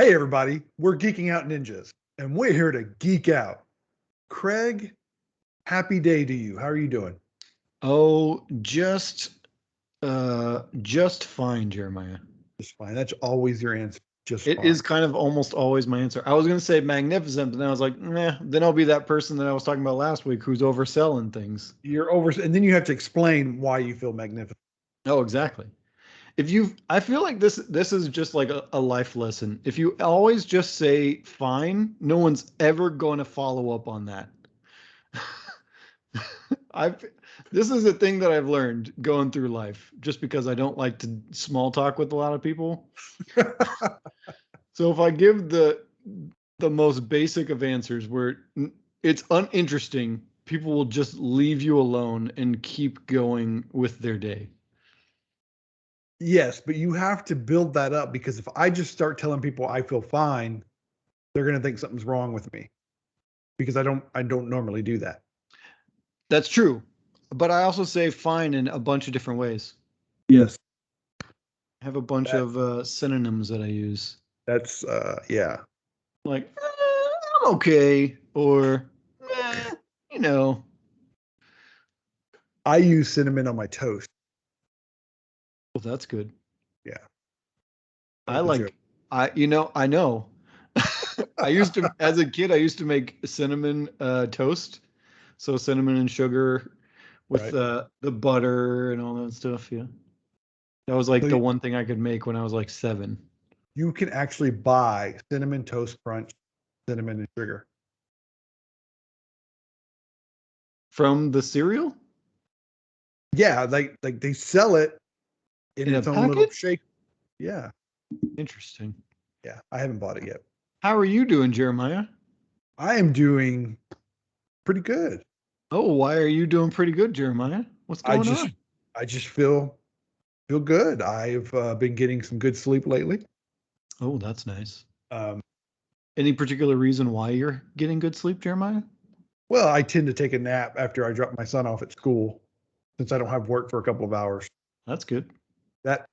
Hey, everybody, we're Geeking Out Ninjas, and we're here to geek out. Craig, happy day to you. How are you doing? Oh, just fine, Jeremiah. Just fine. That's always your answer. Just It fine. is kind of almost always my answer. I was going to say magnificent, but then I was like, nah, then I'll be that person that I was talking about last week who's overselling things. You're over, and then you have to explain why you feel magnificent. Oh, exactly. I feel like this is just like a life lesson. If you always just say fine, no one's ever going to follow up on that. I've this is a thing that I've learned going through life, just because I don't like to small talk with a lot of people. So if I give the most basic of answers where it's uninteresting, people will just leave you alone and keep going with their day. Yes, but you have to build that up because if I just start telling people I feel fine, they're going to think something's wrong with me because I don't normally do that. That's true. But I also say fine in a bunch of different ways. Yes, I have a bunch that of synonyms that I use. that's yeah. Like, I'm okay, or, eh, you know, I use cinnamon on my toast. well, that's good. Yeah, that I was a joke. like, I know. As a kid, I used to make cinnamon toast. So cinnamon and sugar with Right. the butter and all that stuff. Yeah. That was like So the one thing I could make when I was like 7. you can actually buy cinnamon toast crunch, cinnamon and sugar. From the cereal Yeah, like they sell it in in a its own little package? shake. Yeah, Interesting. yeah. I haven't bought it yet. How are you doing, Jeremiah? I am doing pretty good. Oh, why are you doing pretty good, Jeremiah? What's I going just on? I just feel good. I've been getting some good sleep lately. Oh, that's nice. Um, Any particular reason why you're getting good sleep, Jeremiah? well, I tend to take a nap after I drop my son off at school since I don't have work for a couple of hours. That's good. That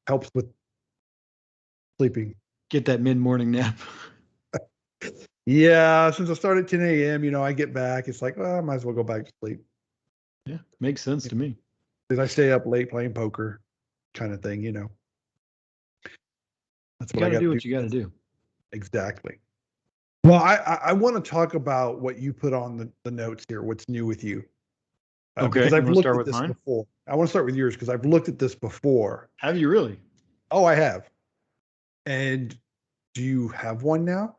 helps with sleeping. Get that mid-morning nap. Yeah, since I started at 10 a.m., I get back. It's like, well, I might as well go back to sleep. Yeah, makes sense to me. Because I stay up late playing poker, kind of thing. That's You what I got to got do to do. what you got to do. Exactly. Well, I want to talk about what you put on the notes here. What's new with you? Okay, Because you I've want to looked start at with this mine? before. I want to start with yours because I've looked at this before. Have you really? Oh, I have. And do you have one now?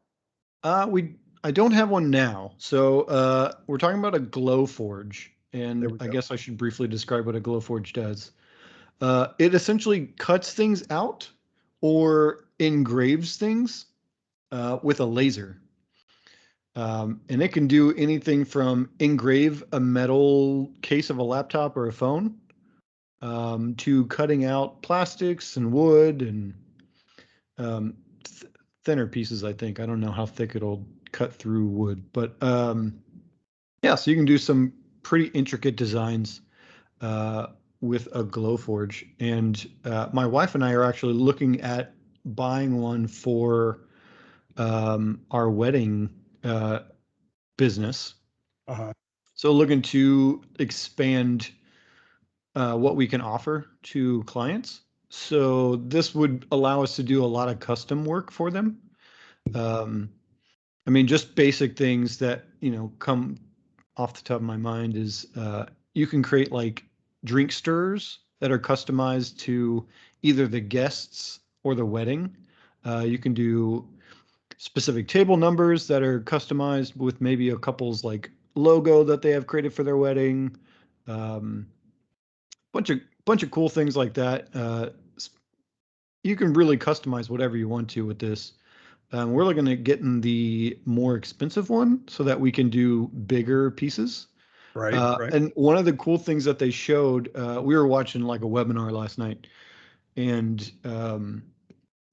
We I don't have one now. So we're talking about a Glowforge, There and we I go. guess I should briefly describe what a Glowforge does. It essentially cuts things out or engraves things with a laser. And it can do anything from engrave a metal case of a laptop or a phone to cutting out plastics and wood and um, thinner pieces, I think. I don't know how thick it'll cut through wood, but yeah, so you can do some pretty intricate designs uh, with a Glowforge. And my wife and I are actually looking at buying one for our wedding business. Uh-huh. So looking to expand what we can offer to clients. So this would allow us to do a lot of custom work for them. Um, I mean, just basic things that, come off the top of my mind is you can create like drink stirrers that are customized to either the guests or the wedding. You can do specific table numbers that are customized with maybe a couple's like logo that they have created for their wedding. Um, bunch of cool things like that. You can really customize whatever you want to with this. We're looking at getting the more expensive one so that we can do bigger pieces. Right, right. And one of the cool things that they showed, we were watching like a webinar last night, and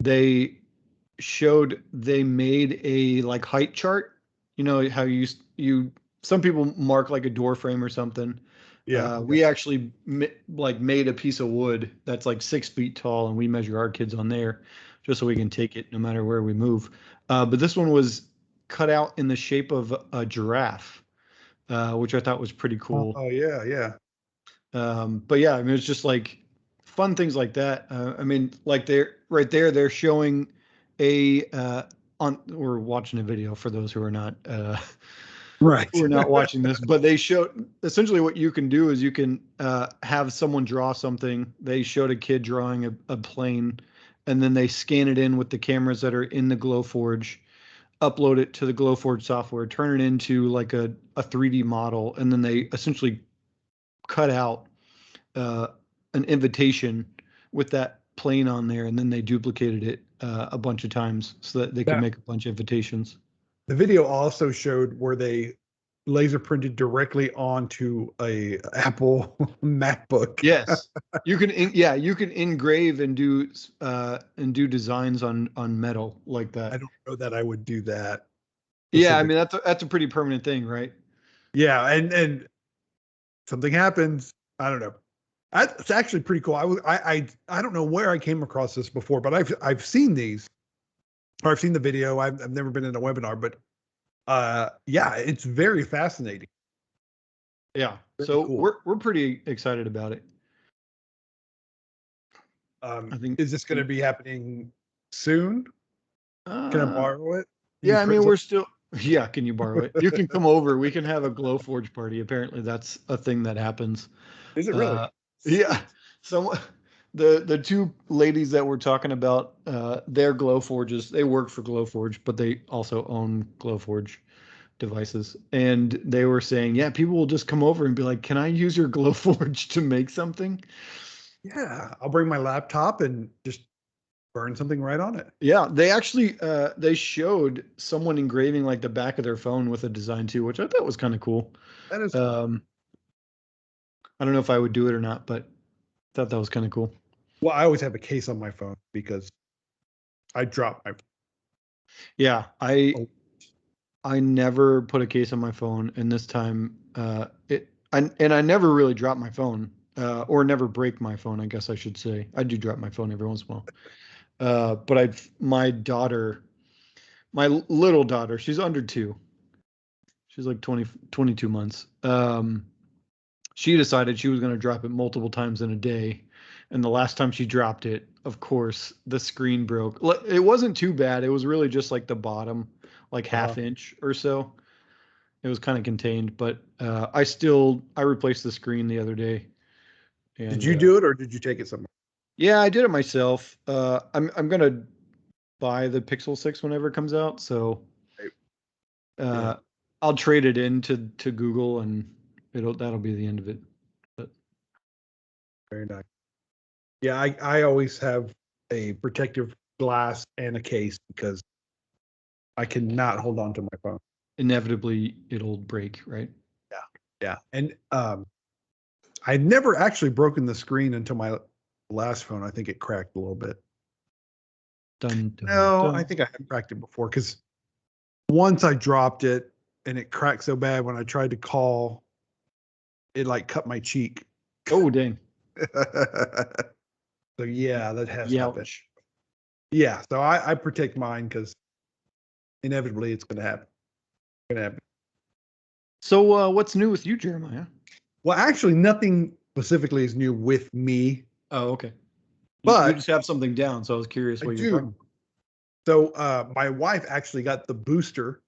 they showed they made a like height chart. You know how you some people mark like a door frame or something. Yeah, yeah. We actually like made a piece of wood that's like 6 feet tall, and we measure our kids on there just so we can take it no matter where we move. But this one was cut out in the shape of a giraffe, which I thought was pretty cool. Oh yeah, yeah. But yeah, I mean, it's just like fun things like that. I mean, like they're right there, they're showing a we're watching a video for those who are not Right. who are not watching this, but they show essentially what you can do is you can have someone draw something. They showed a kid drawing a plane, and then they scan it in with the cameras that are in the Glowforge, upload it to the Glowforge software, turn it into like a 3D model, and then they essentially cut out an invitation with that plane on there, and then they duplicated it a bunch of times so that they could That make a bunch of invitations. the video also showed where they laser printed directly onto a Apple MacBook. Yes, you can. You can engrave and do designs on metal like I that. don't know that I would do that Yeah, I specific. mean that's a pretty permanent thing, right? Yeah, and something happens. I don't know. It's actually pretty cool. I don't know where I came across this before, but I've seen these, or I've seen the video. I've never been in a webinar, but yeah, it's very fascinating. Yeah. Very So cool. we're pretty excited about it. I think. Is this going to be happening soon? Can I Uh, borrow it? Can you yeah, I print mean some? we're still. Yeah, can you borrow it? You can come over. We can have a Glowforge party. Apparently, that's a thing that happens. Is it really? Uh, yeah. So the two ladies that we're talking about, their Glowforges, they work for Glowforge, but they also own Glowforge devices. And they were saying, yeah, people will just come over and be like, "Can I use your Glowforge to make something?" Yeah, I'll bring my laptop and just burn something right on it. Yeah, they actually they showed someone engraving like the back of their phone with a design too, which I thought was kind of cool. That is cool. Um, I don't know if I would do it or not, but thought that was kind of cool. Well, I always have a case on my phone because I drop my Yeah, phone. I never put a case on my phone, and this time I never really drop my phone or never break my phone. I guess I should say I do drop my phone every once in a while. But my daughter, my little daughter, she's under 2. She's like 22 months. She decided she was going to drop it multiple times in a day. And the last time she dropped it, of course, the screen broke. It wasn't too bad. It was really just like the bottom, like Uh, half inch or so. It was kind of contained, but I replaced the screen the other day. did And you do it or did you take it somewhere? yeah, I did it myself. I'm gonna buy the Pixel 6 whenever it comes out, so Right. Yeah, uh, I'll trade it in to Google, and that'll be the end of it. But very nice. Yeah, I always have a protective glass and a case because I cannot hold on to my phone. inevitably, it'll break, right? Yeah, yeah. And I'd never actually broken the screen until my last phone. I think it cracked a little bit. Dun dun No, I dun. think I had cracked it before because once I dropped it and it cracked so bad when I tried to call, it like cut my cheek. Oh dang! So yeah, that has happened. Youch. Yeah, so I protect mine because inevitably it's going to happen. Going to happen. So what's new with you, Jeremiah? Well, actually, nothing specifically is new with me, Oh, okay. You but just have something down, so I was curious I what you're talking do. about. So my wife actually got the booster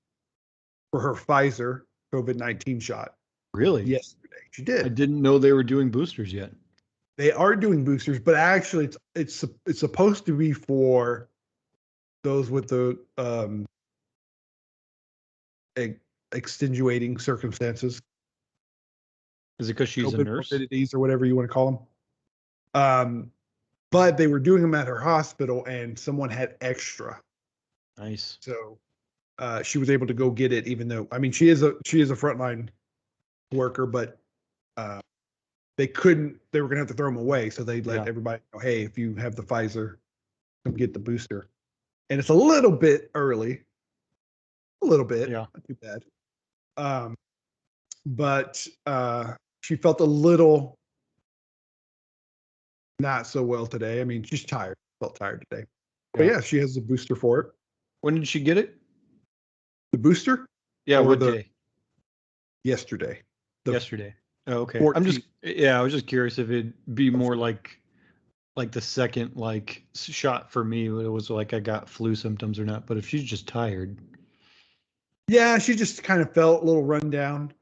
for her Pfizer COVID-19 shot Really? yesterday. She I did. didn't know they were doing boosters yet. They are doing boosters, but actually, it's supposed to be for those with the ex- extenuating circumstances, Is it because she's a nurse? comorbidities, or whatever you want to call them. But they were doing them at her hospital, and someone had extra, Nice. so she was able to go get it. Even though, I mean, she is a frontline worker, but uh, they couldn't. They were going to have to throw them away, so they let Yeah. everybody know, hey, if you have the Pfizer, come get the booster. And it's a little bit early, a little bit, Yeah. not too bad. But she felt a little not so well today. I mean, she's tired. Felt tired today. But yeah, she has a booster for it. When did she get it? The booster? Yeah, Or what day? Yesterday. Yesterday. Oh, okay. 14th. I was just curious if it'd be more like the second shot for me. It was like I got flu symptoms or not. But if she's just tired. Yeah, she just kind of felt a little run down.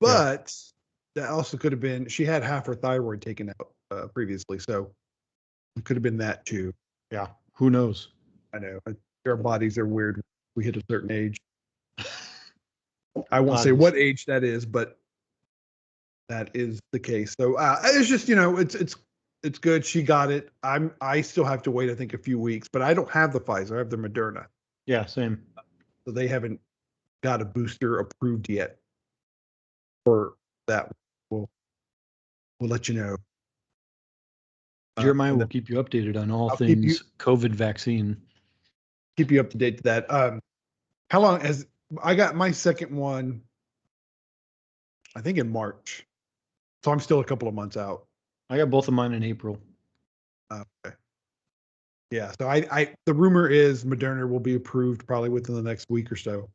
But that also could have been, she had half her thyroid taken out previously. So it could have been that too. Yeah. Who knows? I know. Our bodies are weird. We hit a certain age. I won't say what age that is, but that is the case. So it's just, it's good. She got it. I still have to wait, I think, a few weeks, but I don't have the Pfizer. I have the Moderna. Yeah, same. So they haven't got a booster approved yet for that. We'll let you know. Jeremiah will keep you updated on all things COVID vaccine. Keep you up to date to that. How long has I got my second one? I think in March. So I'm still a couple of months out. I got both of mine in April. Okay. Yeah. So the rumor is Moderna will be approved probably within the next week or so.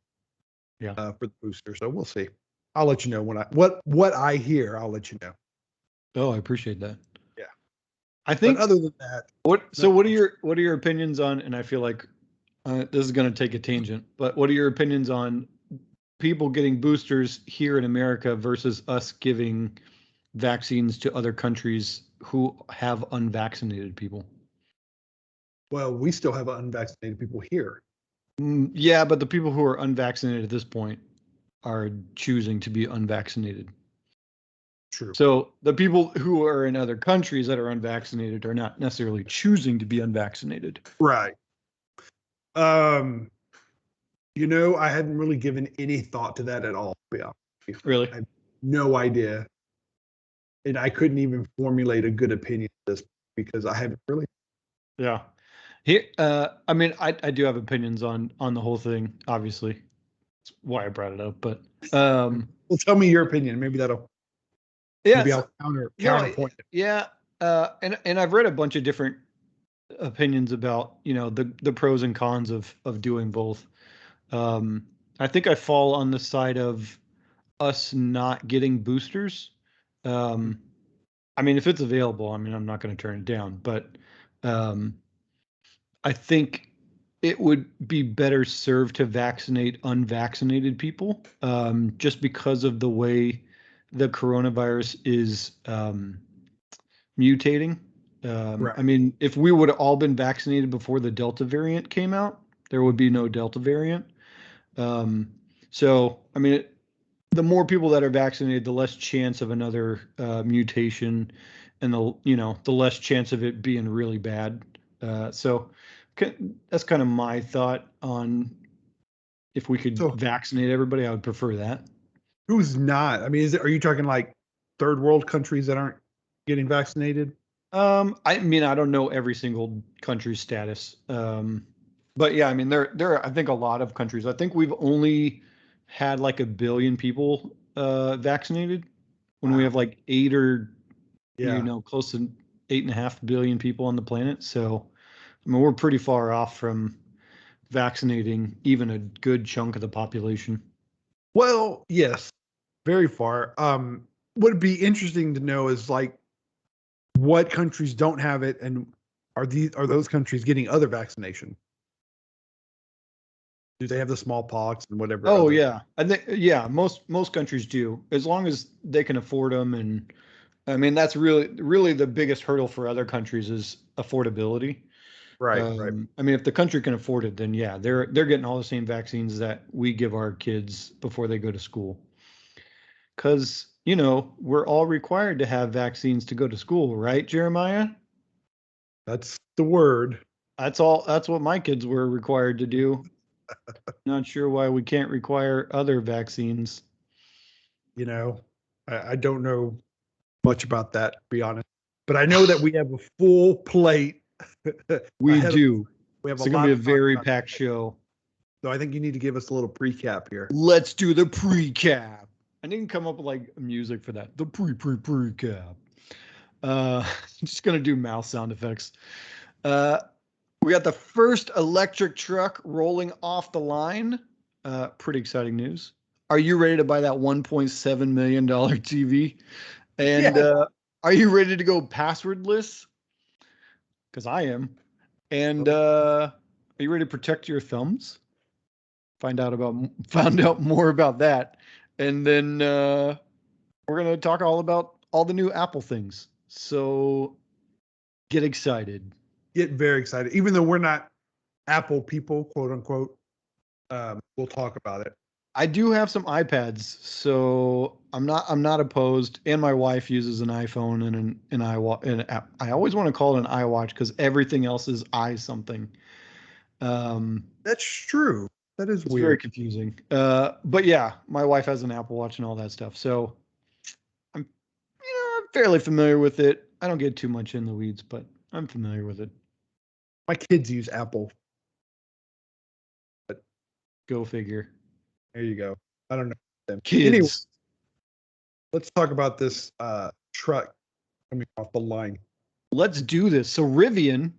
Yeah. For the booster. So we'll see. I'll let you know when what I hear. I'll let you know. Oh, I appreciate that. Yeah. I think. But other than that, what are your opinions on? And I feel like this is going to take a tangent, but what are your opinions on people getting boosters here in America versus us giving vaccines to other countries who have unvaccinated people? Well, we still have unvaccinated people here. Yeah, but the people who are unvaccinated at this point are choosing to be unvaccinated. True. So the people who are in other countries that are unvaccinated are not necessarily choosing to be unvaccinated. Right. I hadn't really given any thought to that at all. Yeah. Really? I have no idea. And I couldn't even formulate a good opinion of this because I haven't really. Yeah. Here, I mean, I do have opinions on the whole thing, obviously. That's why I brought it up, but Well, tell me your opinion. Maybe I'll counterpoint it. Yeah. And I've read a bunch of different opinions about, the pros and cons of doing both. I think I fall on the side of us not getting boosters. I mean, if it's available, I mean, I'm not going to turn it down, but I think it would be better served to vaccinate unvaccinated people, just because of the way the coronavirus is mutating. Right. I mean, if we would have all been vaccinated before the Delta variant came out, there would be no Delta variant. So, I mean, the more people that are vaccinated, the less chance of another mutation, and the less chance of it being really bad. So that's kind of my thought on if we could vaccinate everybody. I would prefer that. Who's not? I mean, are you talking like third world countries that aren't getting vaccinated? I mean, I don't know every single country's status. But yeah, I mean, there are, I think, a lot of countries. I think we've only had like 1 billion people vaccinated when we have like 8 or close to 8.5 billion people on the planet. So, I mean, we're pretty far off from vaccinating even a good chunk of the population. Well, yes, very far. What would be interesting to know is like what countries don't have it, and are those countries getting other vaccination? Do they have the smallpox and whatever? Oh yeah, I think most countries do, as long as they can afford them. And I mean, that's really the biggest hurdle for other countries is affordability. Right. I mean, if the country can afford it, then yeah, they're getting all the same vaccines that we give our kids before they go to school. Because we're all required to have vaccines to go to school, right, Jeremiah? That's the word. That's what my kids were required to do. Not sure why we can't require other vaccines. I don't know much about that, to be honest. But I know that we have a full plate. We do. We have it's going to be a very packed show. So I think you need to give us a little pre-cap here. Let's do the pre-cap. I need to come up with like music for that. The pre-cap. I'm just going to do mouth sound effects. We got the first electric truck rolling off the line. Pretty exciting news. Are you ready to buy that $1.7 million TV? And Yeah. are you ready to go passwordless? Because I am. And are you ready to protect your thumbs? Found out more about that. And then we're gonna talk all about all the new Apple things. So get excited. Get very excited. Even though we're not Apple people, quote unquote, we'll talk about it. I do have some iPads, so I'm not opposed. And my wife uses an iPhone and an iWatch. And I always want to call it an iWatch because everything else is i something. Um, That's true. That is it's very weird. confusing. But yeah, my wife has an Apple Watch and all that stuff, so I'm fairly familiar with it. I don't get too much in the weeds, but I'm familiar with it. My kids use Apple. But Go figure. there you go. I don't know them. Anyway, Kids. let's talk about this truck coming off the line. Let's do this. So Rivian,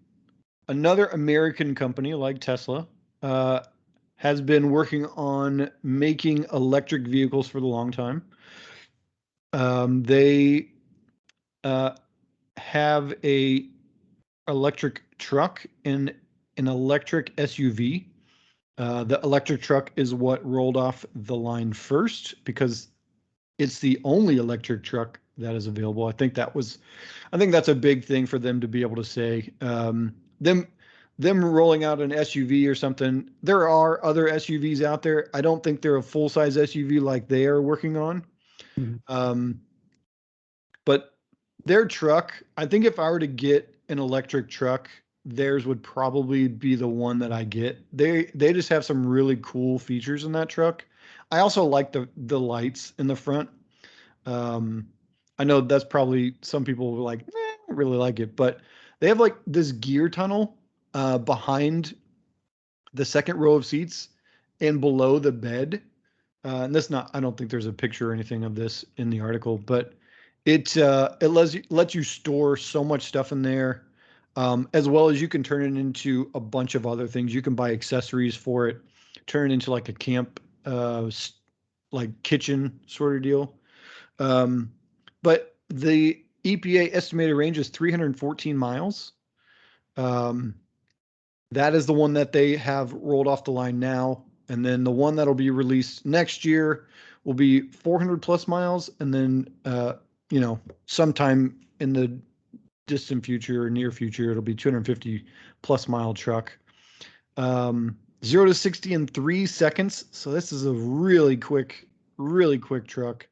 another American company like Tesla, uh, has been working on making electric vehicles for the long time. They have a electric truck and an electric SUV. The electric truck is what rolled off the line first because it's the only electric truck that is available. I think that's a big thing for them to be able to say. Them rolling out an SUV or something. There are other SUVs out there. I don't think they're a full size SUV like they are working on. Mhm. But their truck, I think if I were to get an electric truck, theirs would probably be the one that I get. They just have some really cool features in that truck. I also like the lights in the front. Um, I know that's probably some people were like, I really like it, but they have like this gear tunnel behind the second row of seats and below the bed. And that's not, I don't think there's a picture or anything of this in the article, but it lets you store so much stuff in there, as well as you can turn it into a bunch of other things. You can buy accessories for it, turn it into like a camp, like kitchen sort of deal. Um, but the EPA estimated range is 314 miles. Um, that is the one that they have rolled off the line now. And then the one that'll be released next year will be 400 plus miles. And then, sometime in the distant future or near future, it'll be 250 plus mile truck. 0 to 60 in 3 seconds. So this is a really quick truck.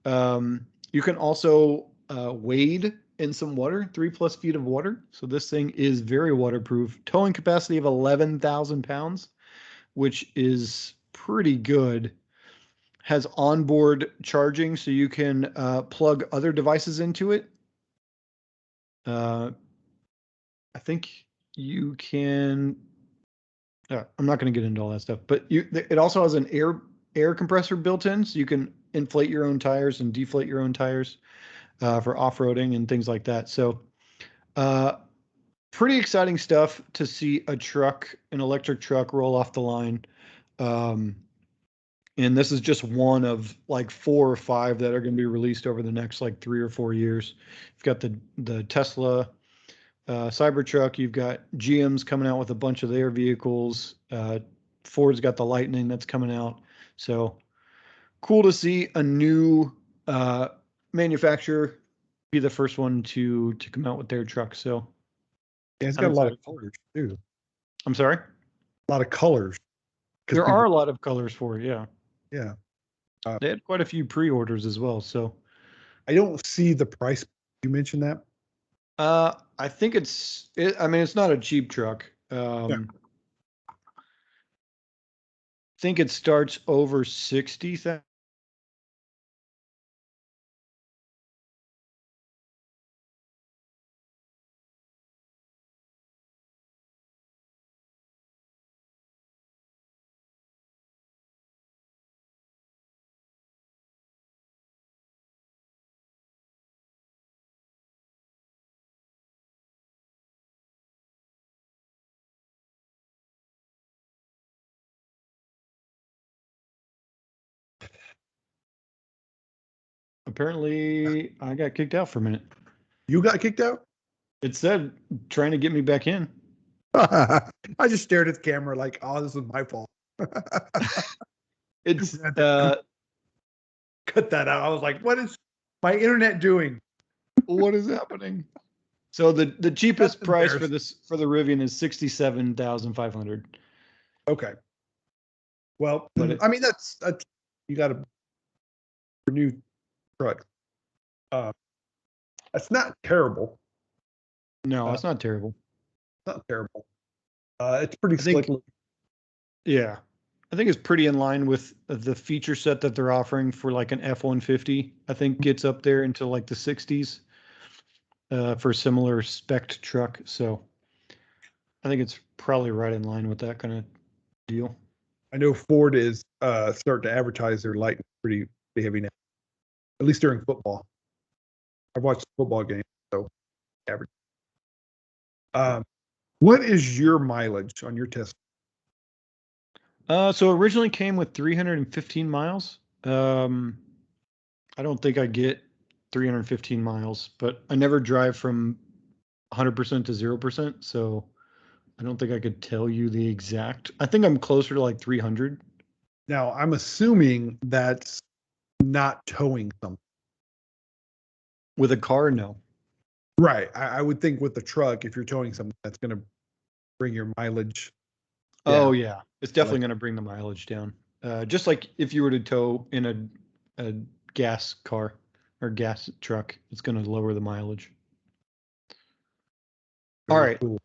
You can also wade in some water, 3+ feet of water. So this thing is very waterproof. Towing capacity of 11,000 pounds, which is pretty good. Has onboard charging, so you can plug other devices into it. Uh, I think you can. I'm not going to get into all that stuff, but it also has an air compressor built in, so you can inflate your own tires and deflate your own tires for off-roading and things like that. So uh, pretty exciting stuff to see an electric truck roll off the line. And this is just one of like 4 or 5 that are going to be released over the next like 3 or 4 years. You've got the Tesla Cybertruck. You've got GM's coming out with a bunch of their vehicles. Ford's got the Lightning that's coming out. So cool to see a new manufacturer be the first one to come out with their truck. So Yeah, it's I'm got a lot of excited for it. colors too. I'm sorry. A lot of colors because There people. are a lot of colors for it. Yeah, Yeah. Uh, they had quite a few pre-orders as well. So I don't see the price. You mentioned that. I think I mean, it's not a cheap truck. Yeah. I think it starts over 60,000. Apparently, I got kicked out for a minute. You got kicked out? It said trying to get me back in. I just stared at the camera like, oh, this is my fault. It's Cut that out. I was like, what is my internet doing? what is happening? So the cheapest That's price embarrassing. for the Rivian is 67,500. Okay. Well, But I mean, that's you got a new truck. Uh, that's not terrible. no, Uh, it's not terrible. it's not terrible. It's pretty I slick. think yeah, I think it's pretty in line with the feature set that they're offering for like an F-150. I think gets up there into like the 60s for a similar spec truck. So I think it's probably right in line with that kind of deal. I know Ford is starting to advertise their light pretty heavy now, at least during football. I've watched the football game, so average. What is your mileage on your Tesla? So originally came with 315 miles. I don't think I get 315 miles, but I never drive from 100% to 0%. So I don't think I could tell you the exact. I think I'm closer to like 300. Now, I'm assuming that's not towing something. With a car, no. Right. I would think with the truck, if you're towing something, that's going to bring your mileage Oh down. yeah, it's definitely going to bring the mileage down. Just like if you were to tow in a gas car or gas truck, it's going to lower the mileage. All Very right, cool.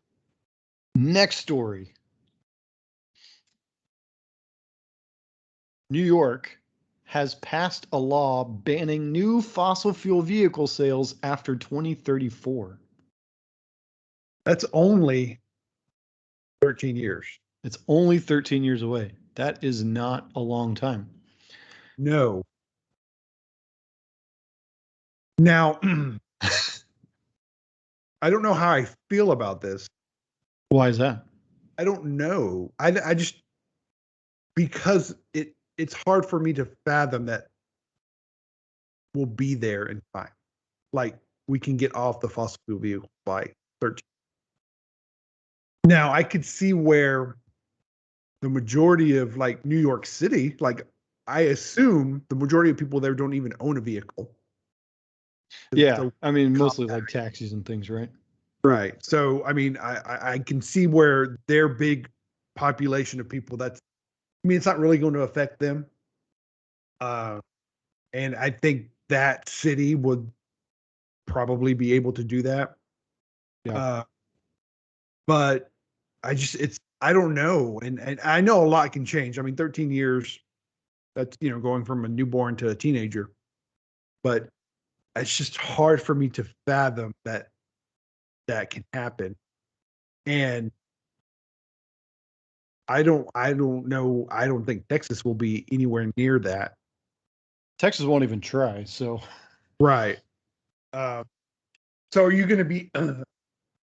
next story. New York has passed a law banning new fossil fuel vehicle sales after 2034. That's only 13 years. It's only 13 years away. That is not a long time. No. Now, I don't know how I feel about this. Why is that? I don't know. I just because it's hard for me to fathom that we'll be there in time. Like we can get off the fossil fuel vehicle by 13. Now I could see where the majority of like New York City, like I assume the majority of people there don't even own a vehicle. Yeah, So I mean, mostly compact. like taxis and things, right? Right. So I mean, I can see where their big population of people that's I mean, it's not really going to affect them. Uh, and I think that city would probably be able to do that. Yeah. Uh, but I don't know. And I know a lot can change. I mean, 13 years, that's, going from a newborn to a teenager. But it's just hard for me to fathom that that can happen. And I don't know. I don't think Texas will be anywhere near that. Texas won't even try. So, Right. So are you going to be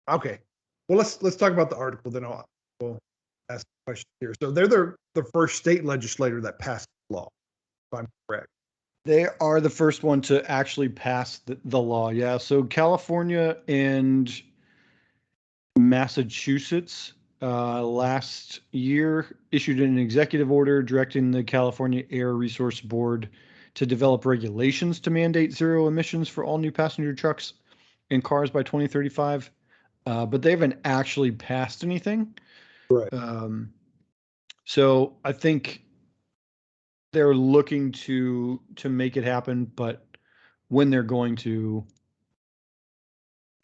okay? Well, let's talk about the article. Then we'll ask questions here. So they're the first state legislator that passed the law, if I'm correct. they are the first one to actually pass the law. Yeah. So California and Massachusetts last year issued an executive order directing the California Air Resource Board to develop regulations to mandate zero emissions for all new passenger trucks and cars by 2035. But they haven't actually passed anything. Right. So I think they're looking to make it happen, but when they're going to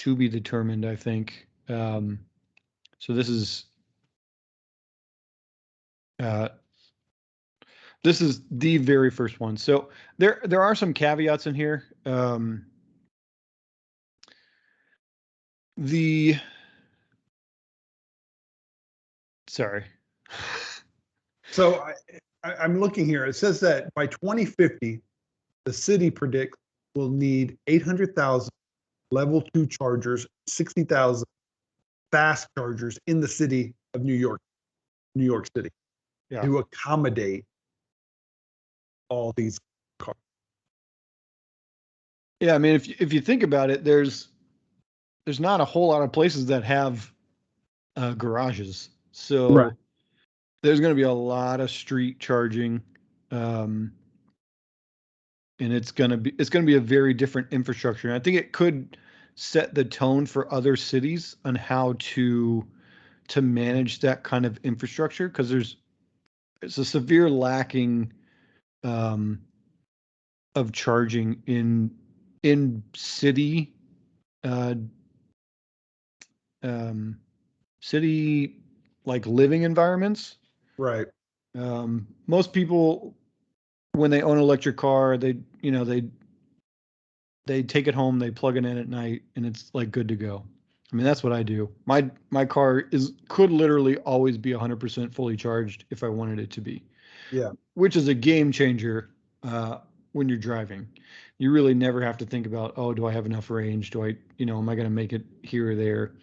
be determined, I think. So uh, this is the very first one. So there are some caveats in here. The sorry. So I'm looking here. It says that by 2050, the city predicts will need 800,000 level 2 chargers, 60,000 fast chargers in the city of New York City, Yeah. to accommodate all these cars. Yeah, I mean, if you think about it, there's not a whole lot of places that have garages, Right. so there's going to be a lot of street charging, um, and it's going to be a very different infrastructure. And I think it could set the tone for other cities on how to manage that kind of infrastructure, because there's a severe lacking um, of charging in city uh, um, city like living environments. Right. Most people, when they own an electric car, they take it home, they plug it in at night, and it's like good to go. I mean, that's what I do. My car could literally always be 100% fully charged if I wanted it to be, Yeah. which is a game changer when you're driving. You really never have to think about, oh, do I have enough range? Am I going to make it here or there?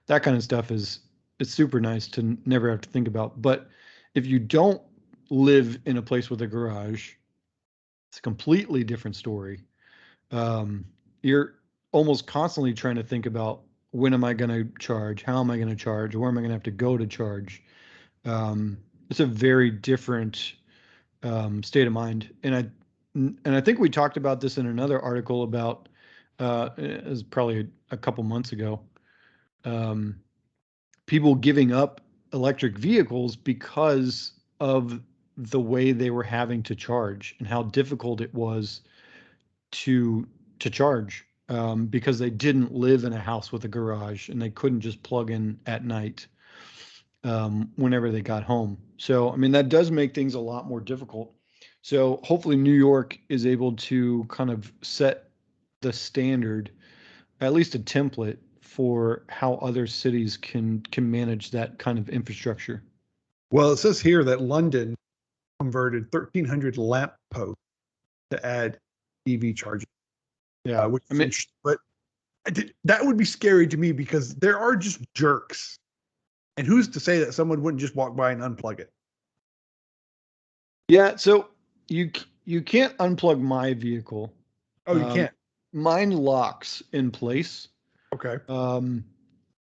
That kind of stuff is it's super nice to never have to think about. But if you don't live in a place with a garage, it's a completely different story. Um, you're almost constantly trying to think about, when am I going to charge? How am I going to charge? Where am I going to have to go to charge? It's a very different state of mind. And I think we talked about this in another article about it was probably a couple months ago. Um, People giving up electric vehicles because of the way they were having to charge and how difficult it was to charge, because they didn't live in a house with a garage and they couldn't just plug in at night whenever they got home. So, I mean, that does make things a lot more difficult. So, hopefully, New York is able to kind of set the standard, at least a template for how other cities can manage that kind of infrastructure. Well, it says here that London converted 1,300 lamp posts to add EV charging, Yeah, which I is mean, interesting. But that would be scary to me because there are just jerks. And who's to say that someone wouldn't just walk by and unplug it? yeah. So you can't unplug my vehicle. Oh, you Um, can't. Mine locks in place. Okay. Um,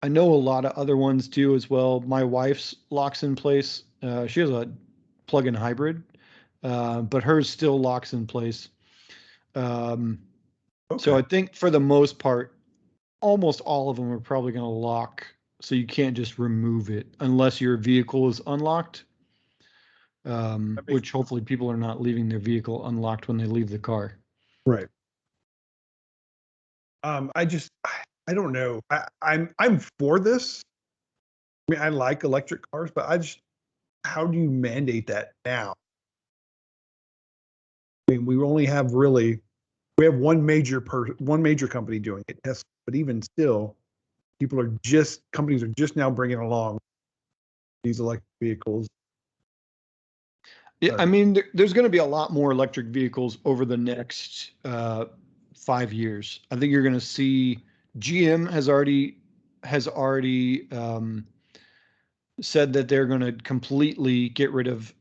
I know a lot of other ones do as well. My wife's locks in place. She has a plug-in hybrid, but hers still locks in place. Um, so Okay. I think for the most part, almost all of them are probably going to lock. So you can't just remove it unless your vehicle is unlocked, That makes which hopefully people are not leaving their vehicle unlocked when they leave the car. right. I just I don't know. I'm for this. I mean, I like electric cars, but I just how do you mandate that now? I mean, we have one major company doing it, Tesla, but even still, companies are just now bringing along these electric vehicles. Yeah, I mean, there's going to be a lot more electric vehicles over the next 5 years. I think you're going to see GM has already said that they're going to completely get rid of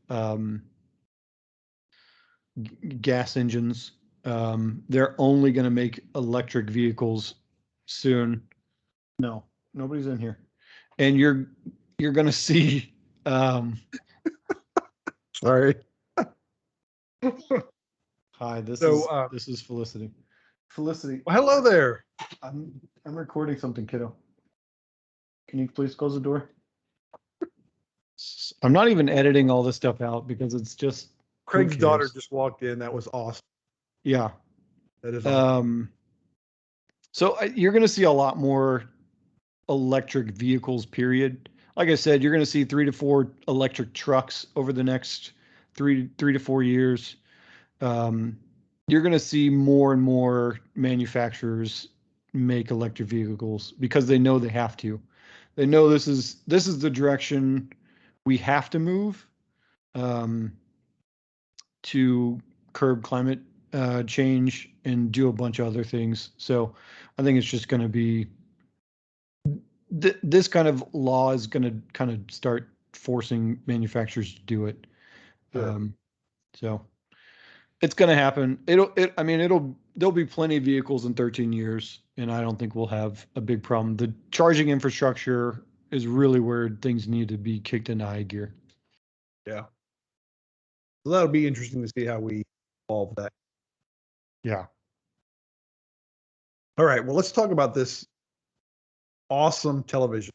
gas engines. They're only going to make electric vehicles soon. No, nobody's in here, and you're going to see. Um, Sorry. Hi, this So, is this is Felicity. Felicity, well, hello there. I'm recording something, kiddo. Can you please close the door? I'm not even editing all this stuff out because it's just who Craig's daughter cares? just walked in. That was awesome. Yeah. That is awesome. Um, so you're going to see a lot more electric vehicles, period. Like I said, you're going to see 3 to 4 electric trucks over the next three to 4 years. Um, you're going to see more and more manufacturers make electric vehicles because they know they have to. They know this is the direction we have to move, um, to curb climate change and do a bunch of other things. So I think it's just going to be this kind of law is going to kind of start forcing manufacturers to do it. Sure. Um, so it's going to happen. I mean, there'll be plenty of vehicles in 13 years, and I don't think we'll have a big problem. The charging infrastructure is really where things need to be kicked into high gear. Yeah. So that'll be interesting to see how we evolve that. Yeah. All right. Well, let's talk about this awesome television.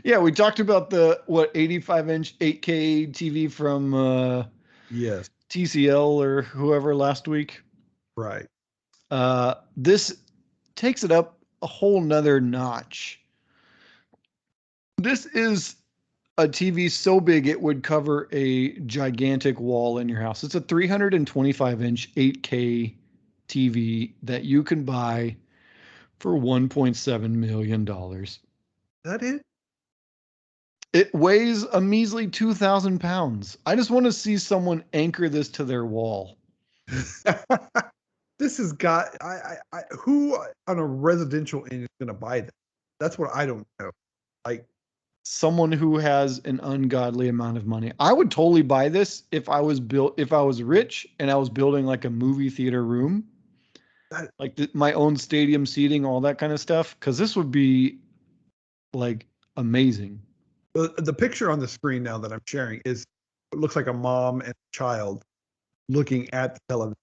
Yeah, we talked about the 85-inch 8K TV from Yes. TCL or whoever last week. Right. This takes it up a whole nother notch. This is a TV so big it would cover a gigantic wall in your house. It's a 325-inch 8K TV that you can buy for $1.7 million. That it? It weighs a measly 2,000 pounds. I just want to see someone anchor this to their wall. This has got who on a residential end is going to buy that? That's what I don't know. Like Someone who has an ungodly amount of money. I would totally buy this if I was rich and I was building like a movie theater room, that, like my own stadium seating, all that kind of stuff. Because this would be like amazing. the picture on the screen now that I'm sharing is it looks like a mom and a child looking at the television.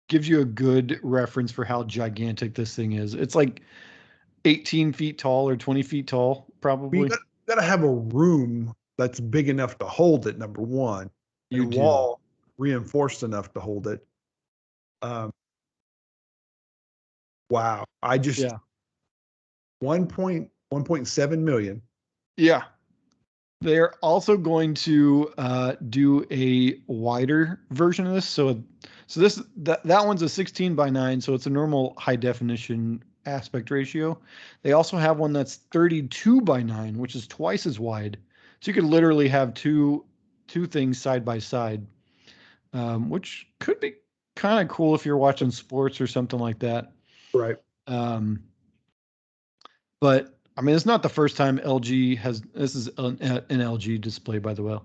Gives you a good reference for how gigantic this thing is. It's like 18 feet tall or 20 feet tall, probably. You got to have a room that's big enough to hold it. Number one, You and do. wall reinforced enough to hold it. Wow. I just Yeah. 1.7 million. Yeah. They're also going to do a wider version of this. So that one's a 16:9, so it's a normal high definition aspect ratio. They also have one that's 32:9, which is twice as wide. So you could literally have two things side by side, which could be kind of cool if you're watching sports or something like that. Right. But I mean, it's not the first time LG has. This is an LG display, by the way.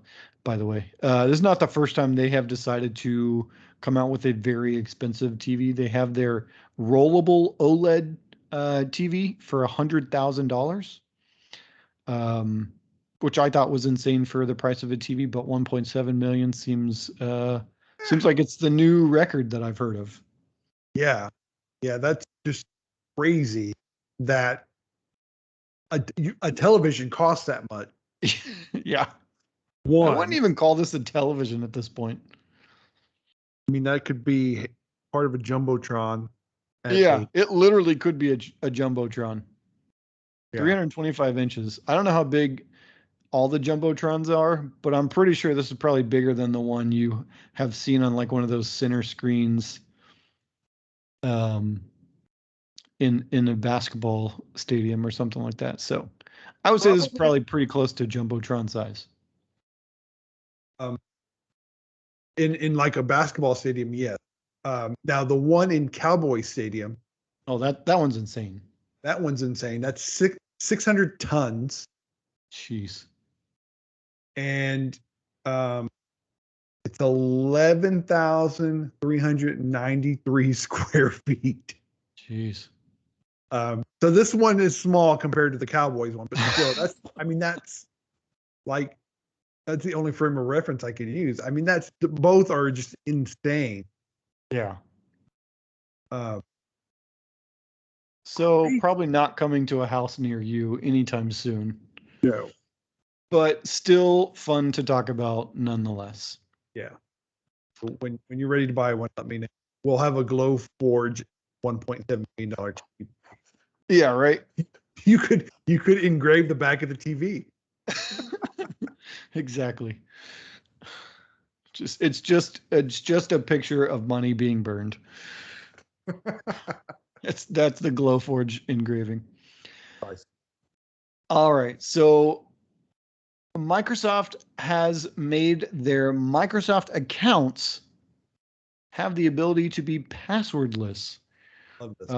This is not the first time they have decided to come out with a very expensive TV. They have their rollable OLED TV for $100,000, which I thought was insane for the price of a TV. But 1.7 million seems like it's the new record that I've heard of. Yeah. Yeah. That's just crazy that a television costs that much. Yeah. I One, wouldn't even call this a television at this point. I mean, that could be part of a jumbotron. Yeah, it literally could be a jumbotron. Yeah. 325 inches. I don't know how big all the jumbotrons are, but I'm pretty sure this is probably bigger than the one you have seen on like one of those center screens in a basketball stadium or something like that. So I would say this is probably pretty close to jumbotron size. In like a basketball stadium, yes. Now the one in Cowboy Stadium, Oh, that one's insane. that one's insane. That's 600 tons, Jeez. and it's 11,393 square feet. Jeez. So this one is small compared to the Cowboys one, but still, that's the only frame of reference I can use. I mean, both are just insane. Yeah. Uh, So probably not coming to a house near you anytime soon. no. But still fun to talk about nonetheless. Yeah. When you're ready to buy one, let me know. We'll have a Glowforge $1.7 million TV. Yeah, right. You could engrave the back of the TV. Exactly. It's just a picture of money being burned. That's the Glowforge engraving. Nice. All right. So Microsoft has made their Microsoft accounts have the ability to be passwordless. Love this.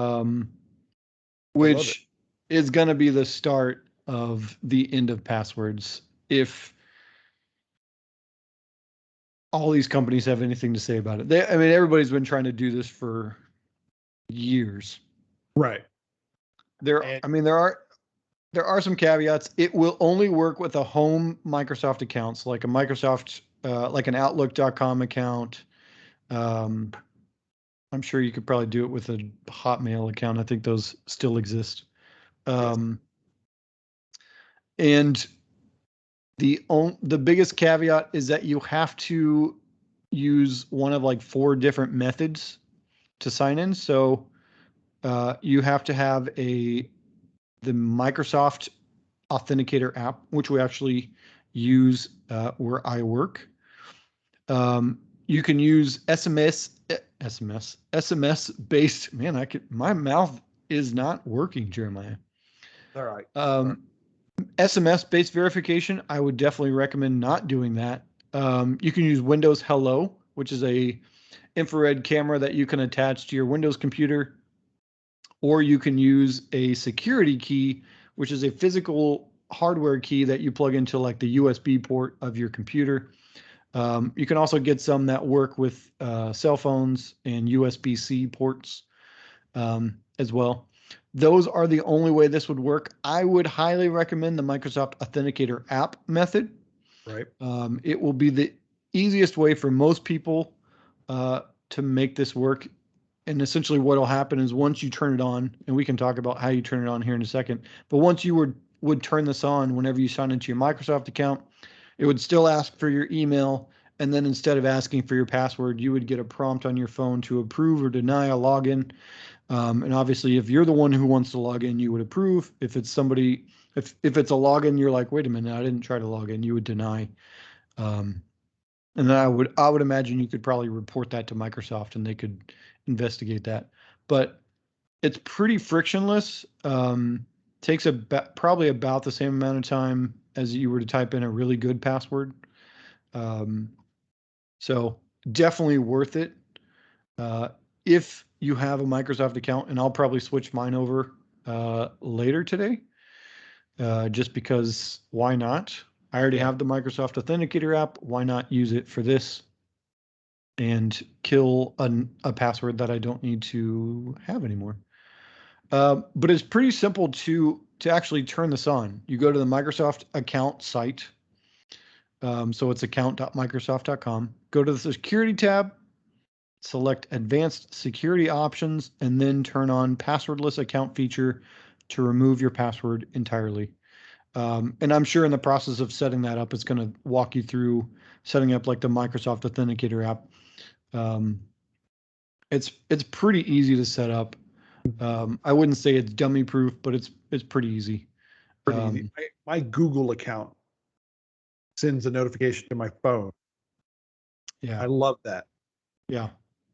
Which is going to be the start of the end of passwords if all these companies have anything to say about it. I mean, everybody's been trying to do this for years. Right. There, And I mean, there are some caveats. It will only work with a home Microsoft account, so like a Microsoft, like an Outlook.com account. Um, I'm sure you could probably do it with a Hotmail account. I think those still exist. yes. And the biggest caveat is that you have to use one of like 4 different methods to sign in. So you have to have the Microsoft Authenticator app, which we actually use where I work. You can use SMS based. Man, my mouth is not working, Jeremiah. All right. SMS based verification, I would definitely recommend not doing that. You can use Windows Hello, which is a infrared camera that you can attach to your Windows computer, or you can use a security key, which is a physical hardware key that you plug into like the USB port of your computer. You can also get some that work with cell phones and USB-C ports as well. Those are the only way this would work. I would highly recommend the Microsoft Authenticator app method. Right. It will be the easiest way for most people to make this work. And essentially, what will happen is once you turn it on, and we can talk about how you turn it on here in a second, but once you would turn this on, whenever you sign into your Microsoft account, it would still ask for your email. And then instead of asking for your password, you would get a prompt on your phone to approve or deny a login. And obviously, if you're the one who wants to log in, you would approve. If it's somebody, if it's a login, you're like, wait a minute, I didn't try to log in, you would deny. Um, and then I would imagine you could probably report that to Microsoft and they could investigate that. But it's pretty frictionless. Takes probably about the same amount of time as you were to type in a really good password. Um, so definitely worth it. If you have a Microsoft account, and I'll probably switch mine over later today, just because why not? I already Yeah. have the Microsoft Authenticator app. Why not use it for this and kill a password that I don't need to have anymore? But it's pretty simple to actually turn this on. You go to the Microsoft account site. So it's account.microsoft.com. Go to the security tab, select advanced security options, and then turn on passwordless account feature to remove your password entirely. And I'm sure in the process of setting that up, it's going to walk you through setting up like the Microsoft Authenticator app. It's pretty easy to set up. I wouldn't say it's dummy proof, but it's pretty easy. Pretty easy. My Google account sends a notification to my phone. Yeah. I love that Yeah.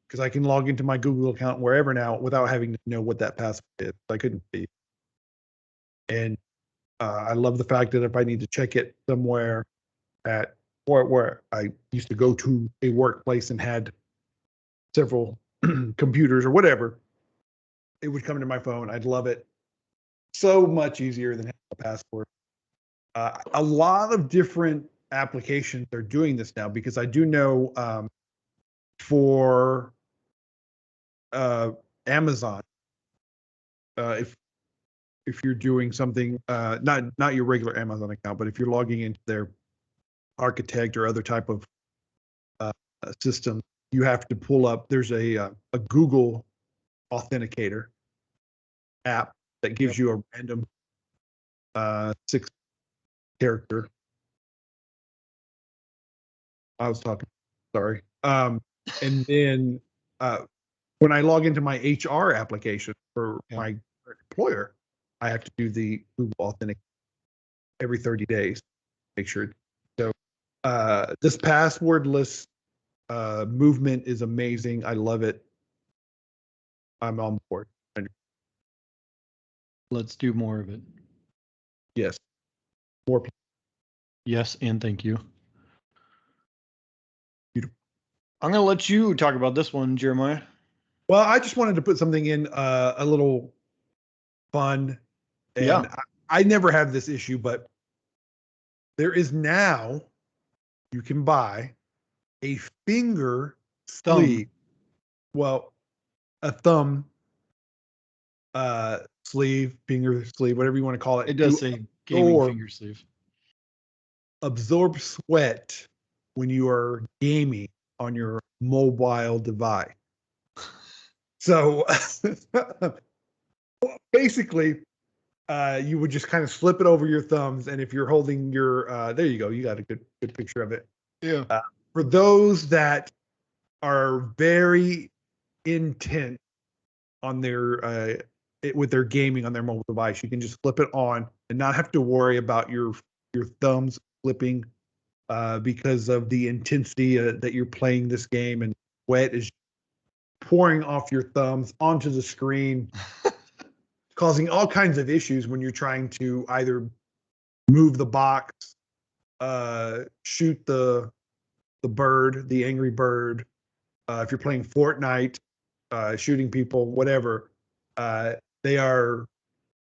because I can log into my Google account wherever now without having to know what that password is. I couldn't be. And I love the fact that if I need to check it somewhere at where I used to go to a workplace and had several computers or whatever, it would come into my phone. I'd love it. So much easier than having a password. A lot of different applications are doing this now because I do know for Amazon, if you're doing something, not your regular Amazon account, but if you're logging into their Architect or other type of system, you have to pull up. There's a Google Authenticator app that gives you a random 6-character. I was talking. Sorry. And then when I log into my HR application for my employer, I have to do the Google Authentic every 30 days. Make sure. So this passwordless movement is amazing. I love it. I'm on board. Let's do more of it. Yes. More people. Yes, and thank you. Beautiful. I'm going to let you talk about this one, Jeremiah. Well, I just wanted to put something in a little fun. And I never have this issue, but there is now, you can buy a finger sleeve. Well, a thumb sleeve, finger sleeve, whatever you want to call it, It does say gaming finger sleeve. Absorb sweat when you are gaming on your mobile device. So basically, you would just kind of slip it over your thumbs, and if you're holding your, there you go, you got a good picture of it. Yeah. For those that are very intent on their with their gaming on their mobile device, you can just flip it on and not have to worry about your thumbs flipping because of the intensity that you're playing this game, and sweat is pouring off your thumbs onto the screen, causing all kinds of issues when you're trying to either move the box, shoot the bird, the angry bird. If you're playing Fortnite, shooting people, whatever. They are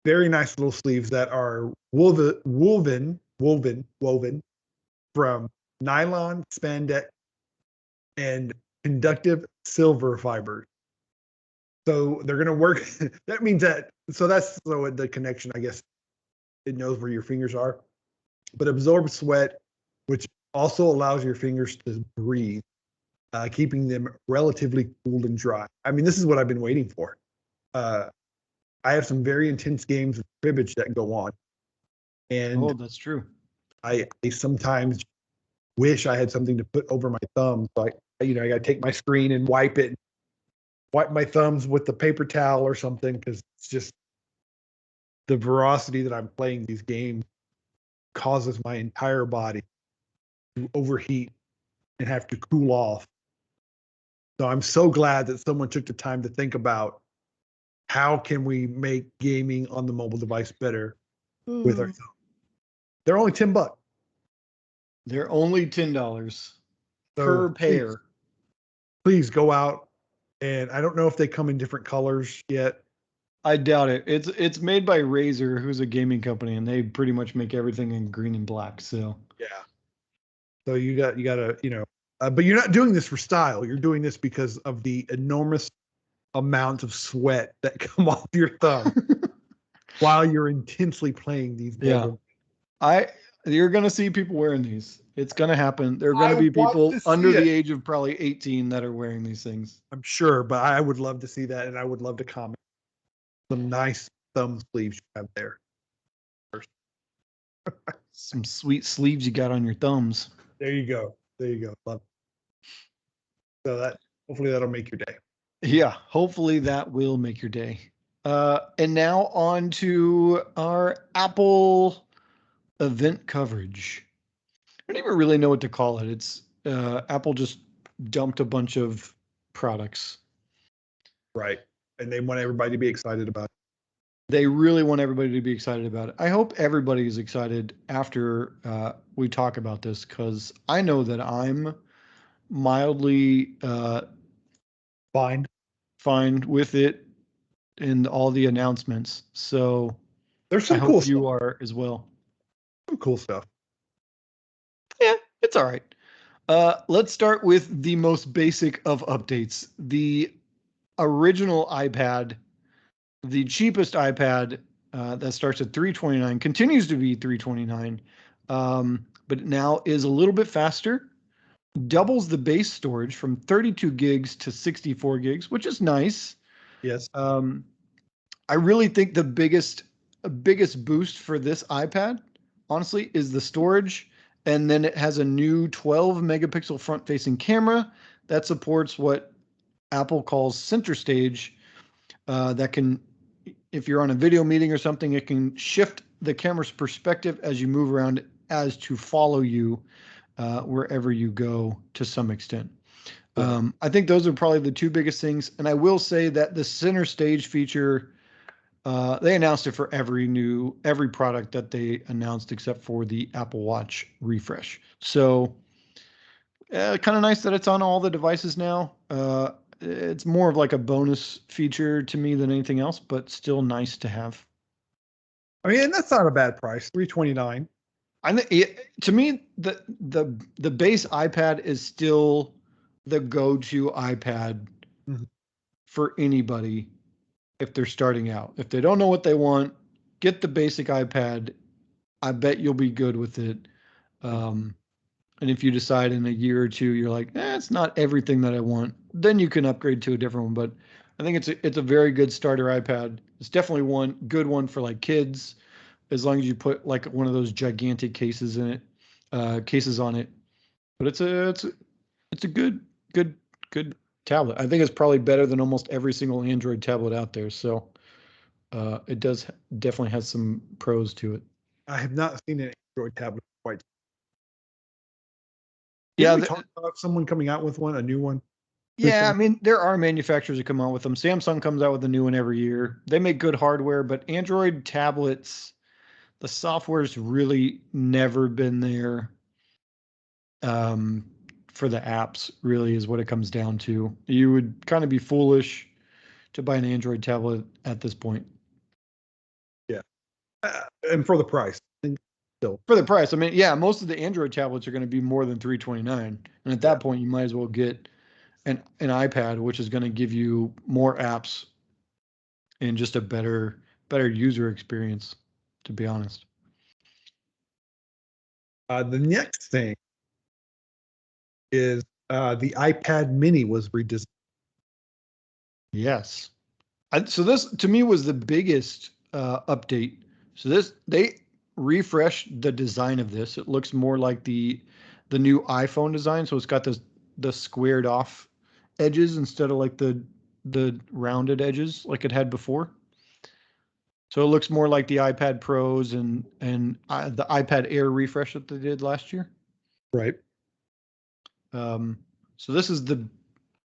very nice little sleeves that are woven from nylon, spandex, and conductive silver fibers. So they're going to work. That means that, so that's so the connection, I guess, it knows where your fingers are, but absorbs sweat, which also allows your fingers to breathe, keeping them relatively cool and dry. I mean, this is what I've been waiting for. I have some very intense games of cribbage that go on, and that's true. I sometimes wish I had something to put over my thumb. So I got to take my screen and wipe my thumbs with the paper towel or something, because it's just the veracity that I'm playing these games causes my entire body to overheat and have to cool off. So I'm so glad that someone took the time to think about how can we make gaming on the mobile device better with our thumb. They're only $10. They're only $10 per pair. Please go out, and I don't know if they come in different colors yet. I doubt it. It's made by Razer, who's a gaming company, and they pretty much make everything in green and black. So yeah. So you got to but you're not doing this for style. You're doing this because of the enormous amount of sweat that come off your thumb while you're intensely playing these mobile. You're gonna see people wearing these. It's gonna happen. There are gonna be people under the age of probably 18 that are wearing these things. I'm sure, but I would love to see that, and I would love to comment some nice thumb sleeves you have there. Some sweet sleeves you got on your thumbs. There you go. Love it. So hopefully that'll make your day. Yeah, hopefully that will make your day. And now on to our Apple event coverage. I don't even really know what to call it. It's Apple just dumped a bunch of products. Right. And they want everybody to be excited about it. They really want everybody to be excited about it. I hope everybody is excited after we talk about this, because I know that I'm mildly fine with it and all the announcements. So there's some cool stuff. You are as well. Some cool stuff. Yeah, it's all right. Let's start with the most basic of updates. The original iPad, the cheapest iPad that starts at $329, continues to be $329, but now is a little bit faster. Doubles the base storage from 32 gigs to 64 gigs, which is nice. Yes. I really think the biggest boost for this iPad, honestly, is the storage. And then it has a new 12 megapixel front facing camera that supports what Apple calls center stage. That can, if you're on a video meeting or something, it can shift the camera's perspective as you move around as to follow you wherever you go to some extent. I think those are probably the two biggest things. And I will say that the center stage feature, they announced it for every product that they announced except for the Apple Watch refresh. So kind of nice that it's on all the devices now. It's more of like a bonus feature to me than anything else, but still nice to have. I mean, and that's not a bad price, $329. I think to me the base iPad is still the go-to iPad for anybody if they're starting out. If they don't know what they want, get the basic iPad. I bet you'll be good with it. And if you decide in a year or two, you're like, it's not everything that I want, then you can upgrade to a different one. But I think it's a very good starter iPad. It's definitely one good one for like kids, as long as you put like one of those gigantic cases in it, cases on it. But it's a good tablet. I think it's probably better than almost every single Android tablet out there. So it does definitely has some pros to it. I have not seen an Android tablet quite. Yeah, Didn't we talk about someone coming out with one, a new one? yeah. I mean, there are manufacturers that come out with them. Samsung comes out with a new one every year. They make good hardware, but Android tablets, the software's really never been there. For the apps, really, is what it comes down to. You would kind of be foolish to buy an Android tablet at this point. Yeah, and for the price, still. For the price, I mean, yeah, most of the Android tablets are going to be more than $329, and at that point, you might as well get an iPad, which is going to give you more apps and just a better user experience. To be honest, The next thing is the iPad Mini was redesigned. yes. So this to me was the biggest update. So this they refreshed the design of this. It looks more like the new iPhone design. So it's got the squared off edges instead of like the rounded edges like it had before. So it looks more like the iPad Pros and the iPad Air refresh that they did last year. Right. So this is the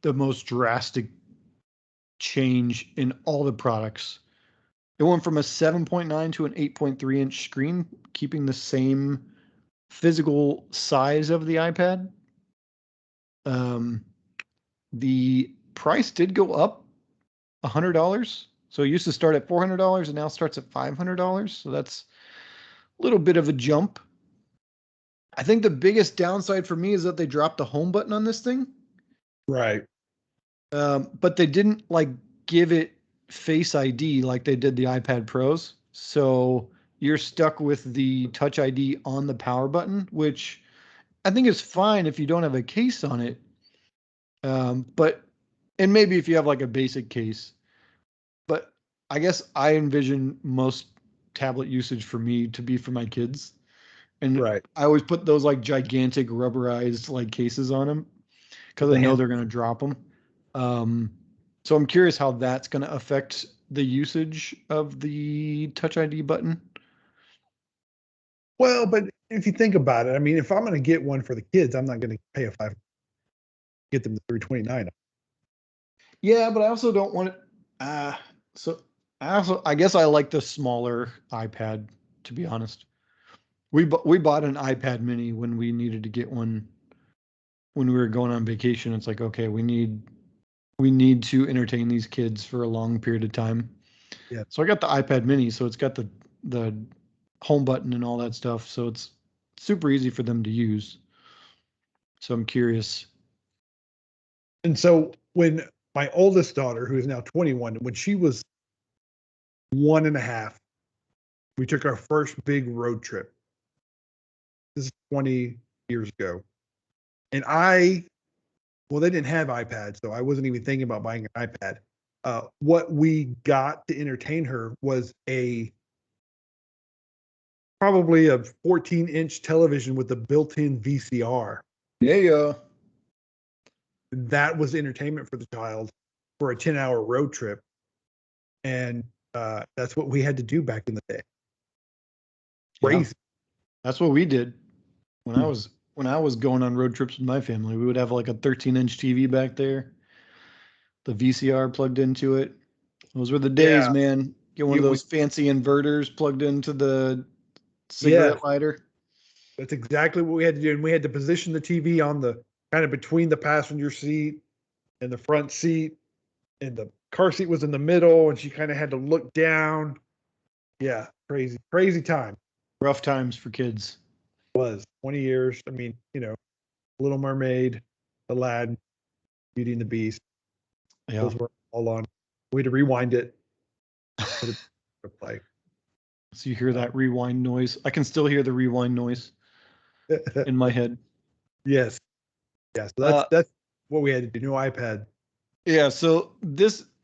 most drastic change in all the products. It went from a 7.9 to an 8.3 inch screen, keeping the same physical size of the iPad. The price did go up $100. So it used to start at $400 and now starts at $500. So that's a little bit of a jump. I think the biggest downside for me is that they dropped the home button on this thing. Right. But they didn't like give it Face ID like they did the iPad Pros. So you're stuck with the Touch ID on the power button, which I think is fine if you don't have a case on it. But and maybe if you have like a basic case, but I guess I envision most tablet usage for me to be for my kids. And Right. I always put those like gigantic rubberized like cases on them because I know they're going to drop them. So I'm curious how that's going to affect the usage of the Touch ID button. Well, but if you think about it, I mean, if I'm going to get one for the kids, I'm not going to pay a five, get them the 329. Yeah, but I also don't want it. So I guess I like the smaller iPad, to be honest. We bought an iPad mini when we needed to get one when we were going on vacation. It's like, okay, we need to entertain these kids for a long period of time. Yeah. So I got the iPad mini, so it's got the home button and all that stuff. So it's super easy for them to use. So I'm curious. And so when my oldest daughter, who is now 21, when she was 1.5, we took our first big road trip. This is 20 years ago. And well, they didn't have iPads, so I wasn't even thinking about buying an iPad. What we got to entertain her was probably a 14-inch television with a built-in VCR. Yeah. That was entertainment for the child for a 10-hour road trip. And that's what we had to do back in the day. Crazy. Yeah. That's what we did when I was going on road trips with my family. We would have like a 13-inch TV back there, the VCR plugged into it. Those were the days, man. Get one of those fancy inverters plugged into the cigarette lighter. That's exactly what we had to do. And we had to position the TV on the kind of between the passenger seat and the front seat. And the car seat was in the middle, and she kind of had to look down. Yeah, crazy time. Rough times for kids. It was 20 years. I mean, Little Mermaid, Aladdin, Beauty and the Beast. Yeah. Those were all on. We had to rewind it. put it to play. So you hear that rewind noise? I can still hear the rewind noise in my head. Yes. Yeah. So that's what we had to do. New iPad. Yeah, so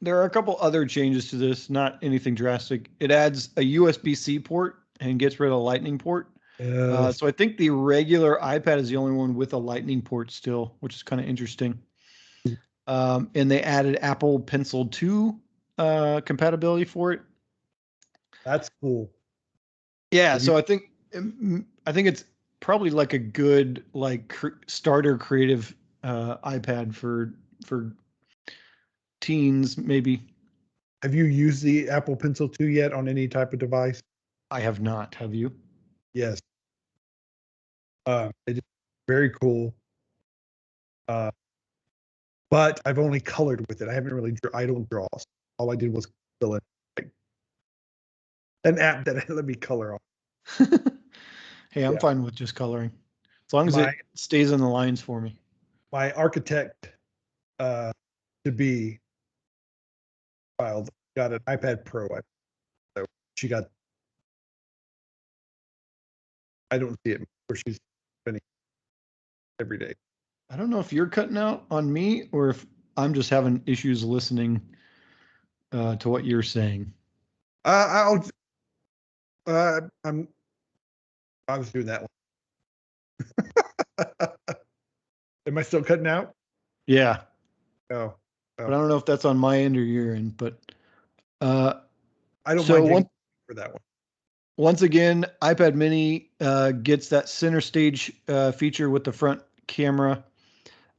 there are a couple other changes to this, not anything drastic. It adds a USB-C port and gets rid of a Lightning port. So I think the regular iPad is the only one with a Lightning port still, which is kind of interesting. And they added Apple Pencil 2 compatibility for it. That's cool. Yeah, so I think it's probably like a good like starter creative iPad for teens maybe. Have you used the Apple Pencil 2 yet on any type of device? I have not. Have you? Yes. It is very cool. But I've only colored with it. I haven't really. I don't draw. So all I did was fill in like, an app that let me color on. Hey, I'm Yeah. fine with just coloring, as long as My it stays in the lines for me. my architect to be child got an iPad Pro. So she got. I don't see it where she's spending every day. I don't know if you're cutting out on me or if I'm just having issues listening to what you're saying. I'll. I was doing that one. Am I still cutting out? Yeah, Oh, but I don't know if that's on my end or your end. But I don't so mind taking for that one. once again, iPad Mini gets that center stage feature with the front camera,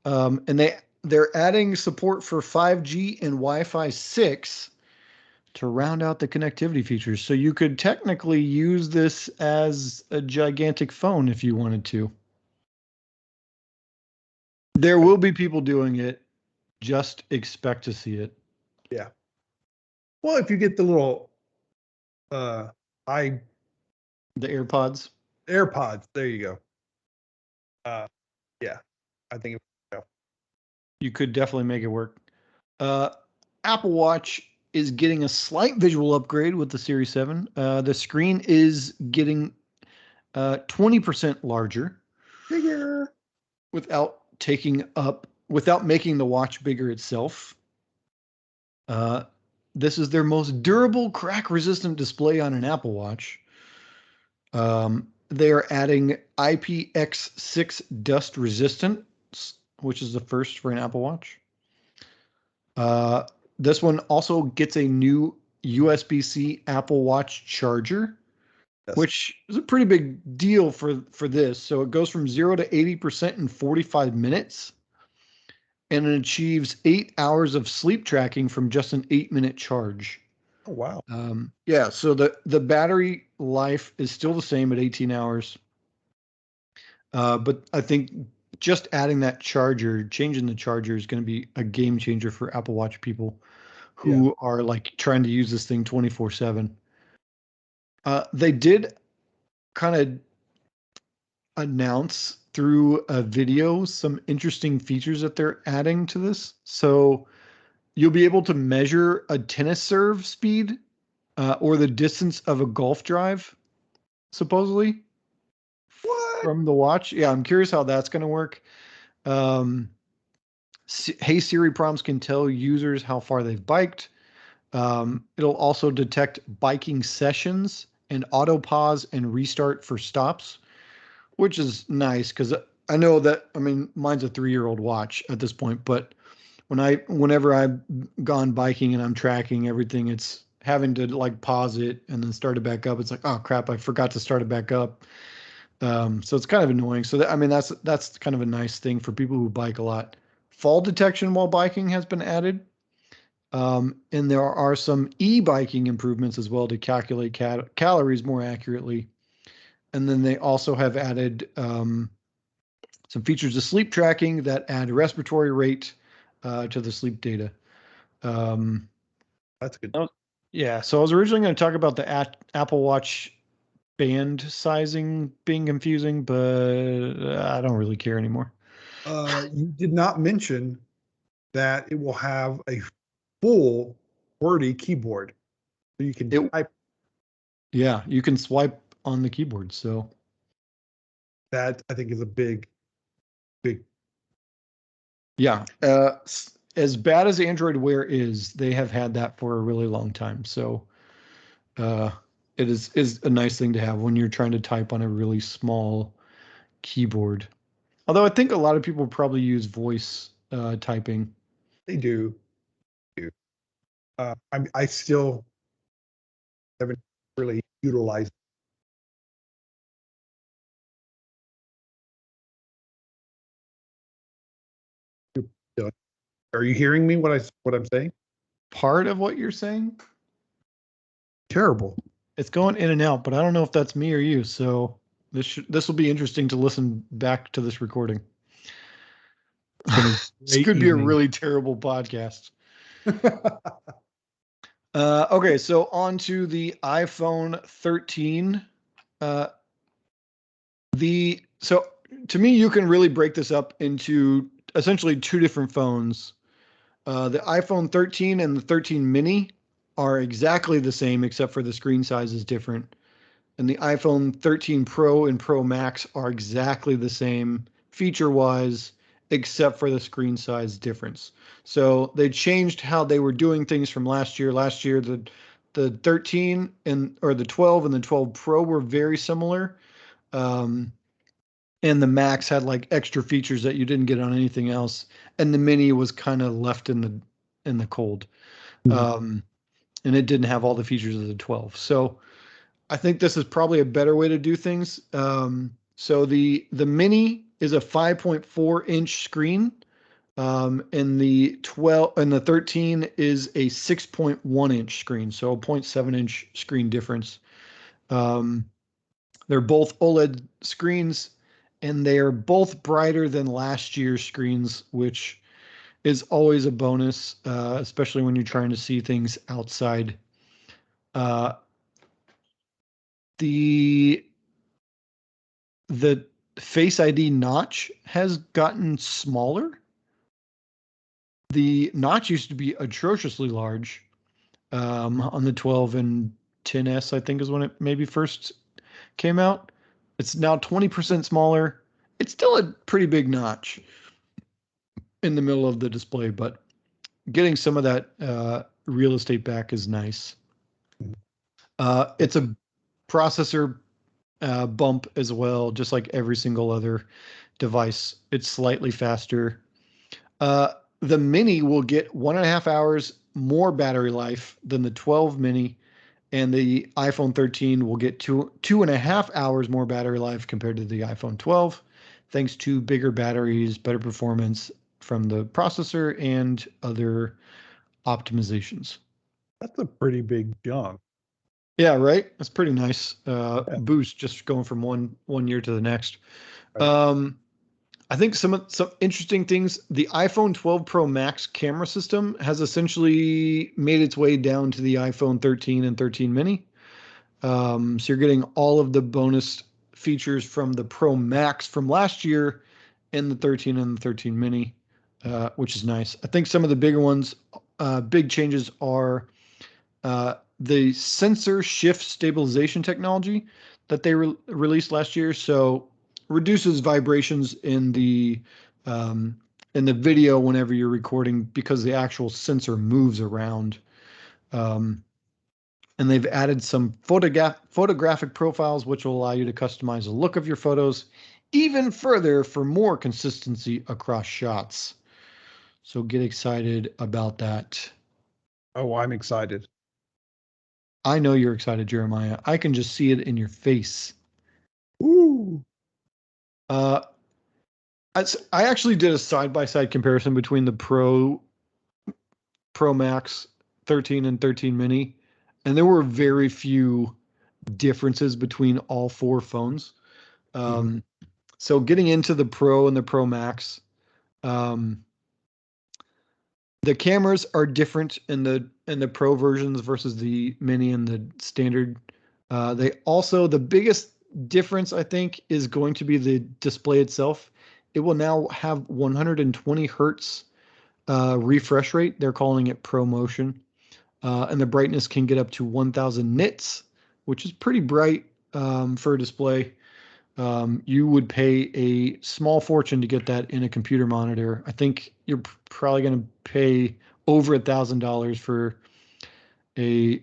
and they're adding support for 5G and Wi-Fi 6 to round out the connectivity features. So you could technically use this as a gigantic phone if you wanted to. There will be people doing it. Just expect to see it. Yeah. Well, if you get the little I The AirPods. AirPods, there you go. Yeah, I think. You could definitely make it work. Apple Watch is getting a slight visual upgrade with the Series 7. The screen is getting 20% larger Bigger. without making the watch bigger itself. This is their most durable, crack-resistant display on an Apple Watch. They are adding IPX6 dust resistance, which is the first for an Apple Watch. This one also gets a new USB-C Apple Watch charger, Yes. which is a pretty big deal for this. So it goes from 0 to 80% in 45 minutes, and it achieves 8 hours of sleep tracking from just an 8-minute charge. Oh wow. Yeah, so the battery life is still the same at 18 hours. But I think just adding that charger, changing the charger is going to be a game changer for Apple Watch people who are like trying to use this thing 24/7. They did kind of announce through a video some interesting features that they're adding to this. So you'll be able to measure a tennis serve speed or the distance of a golf drive, supposedly. What? From the watch. Yeah, I'm curious how that's going to work. Hey Siri prompts can tell users how far they've biked. It'll also detect biking sessions and auto pause and restart for stops, which is nice because I know that, I mean, mine's a 3-year-old watch at this point, but whenever I've gone biking and I'm tracking everything, it's having to like pause it and then start it back up. It's like, oh crap, I forgot to start it back up. So it's kind of annoying. So I mean, that's kind of a nice thing for people who bike a lot. Fall detection while biking has been added. And there are some e-biking improvements as well to calculate calories more accurately. And then they also have added some features of sleep tracking that add respiratory rate to the sleep data. That's good. Yeah, so I was originally going to talk about the Apple Watch band sizing being confusing, but I don't really care anymore. You did not mention that it will have a full QWERTY keyboard. So you can It, type. yeah, you can swipe on the keyboard. So That I think is a big, big. yeah, as bad as Android Wear is, they have had that for a really long time. So uh, it is a nice thing to have when you're trying to type on a really small keyboard. Although I think a lot of people probably use voice typing. They do. I still haven't really utilized it. Are you hearing me? What I'm saying? Part of what you're saying, Terrible. it's going in and out, but I don't know if that's me or you. So this will be interesting to listen back to this recording. It's been a This great could be a evening. really terrible podcast. Okay, so on to the iPhone 13. Uh, so to me, you can really break this up into essentially two different phones. The iPhone 13 and the 13 mini are exactly the same, except for the screen size is different. And the iPhone 13 Pro and Pro Max are exactly the same feature-wise, except for the screen size difference. So they changed how they were doing things from last year. Last year, the 13 and or the 12 and the 12 Pro were very similar. Um, and the Max had like extra features that you didn't get on anything else. And the Mini was kind of left in the cold. Mhm. Um, and it didn't have all the features of the 12. So I think this is probably a better way to do things. So the Mini is a 5.4-inch screen, and the 12 and the 13 is a 6.1-inch screen, so a 0.7-inch screen difference. Um, they're both OLED screens, and they are both brighter than last year's screens, which is always a bonus, especially when you're trying to see things outside. Uh, the the Face ID notch has gotten smaller. The notch used to be atrociously large on the 12 and 10s, I think is when it maybe first came out. It's now 20% smaller. It's still a pretty big notch in the middle of the display, but getting some of that real estate back is nice. It's a processor bump as well, just like every single other device. It's slightly faster. Uh, the Mini will get 1.5 hours more battery life than the 12 Mini, and the iPhone 13 will get 2.5 hours more battery life compared to the iPhone 12, thanks to bigger batteries, better performance from the processor, and other optimizations. That's a pretty big jump. Yeah, right. That's pretty nice Yeah, boost just going from one year to the next. right. Um, I think some interesting things. The iPhone 12 Pro Max camera system has essentially made its way down to the iPhone 13 and 13 mini. So you're getting all of the bonus features from the Pro Max from last year in the 13 and the 13 mini, which is nice. I think some of the bigger ones, big changes are the sensor shift stabilization technology that they released last year. So reduces vibrations um, in the video whenever you're recording because the actual sensor moves around. Um, and they've added some photographic profiles, which will allow you to customize the look of your photos even further for more consistency across shots. So get excited about that. Oh, I'm excited. I know you're excited, Jeremiah. I can just see it in your face. Ooh. Uh, I actually did a side-by-side comparison between the Pro Max 13 and 13 mini, and there were very few differences between all four phones. Mhm. Um, so getting into the Pro and the Pro Max, um, the cameras are different in the Pro versions versus the mini and the standard. They also the biggest difference I think is going to be the display itself. It will now have 120 hertz refresh rate. They're calling it ProMotion. and the brightness can get up to 1,000 nits, which is pretty bright for a display. You would pay a small fortune to get that in a computer monitor. I think you're probably going to pay over $1,000 for a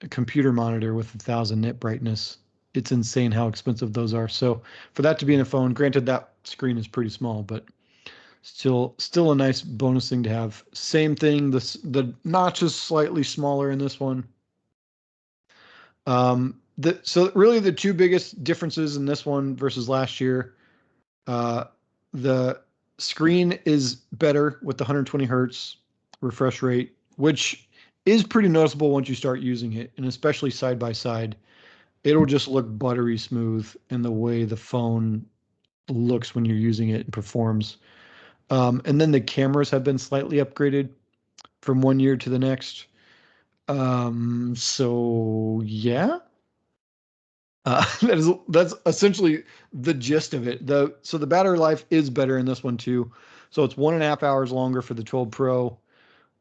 computer monitor with 1,000 nit brightness. It's insane how expensive those are. So for that to be in a phone, granted that screen is pretty small, but still a nice bonus thing to have. Same thing, the notch is slightly smaller in this one. So really the two biggest differences in this one versus last year, the screen is better with the 120 hertz refresh rate, which is pretty noticeable once you start using it, and especially side by side. It'll just look buttery smooth in the way the phone looks when you're using it and performs. And then the cameras have been slightly upgraded from one year to the next. So yeah, that's essentially the gist of it. So the battery life is better in this one too. So it's 1.5 hours longer for the 12 Pro,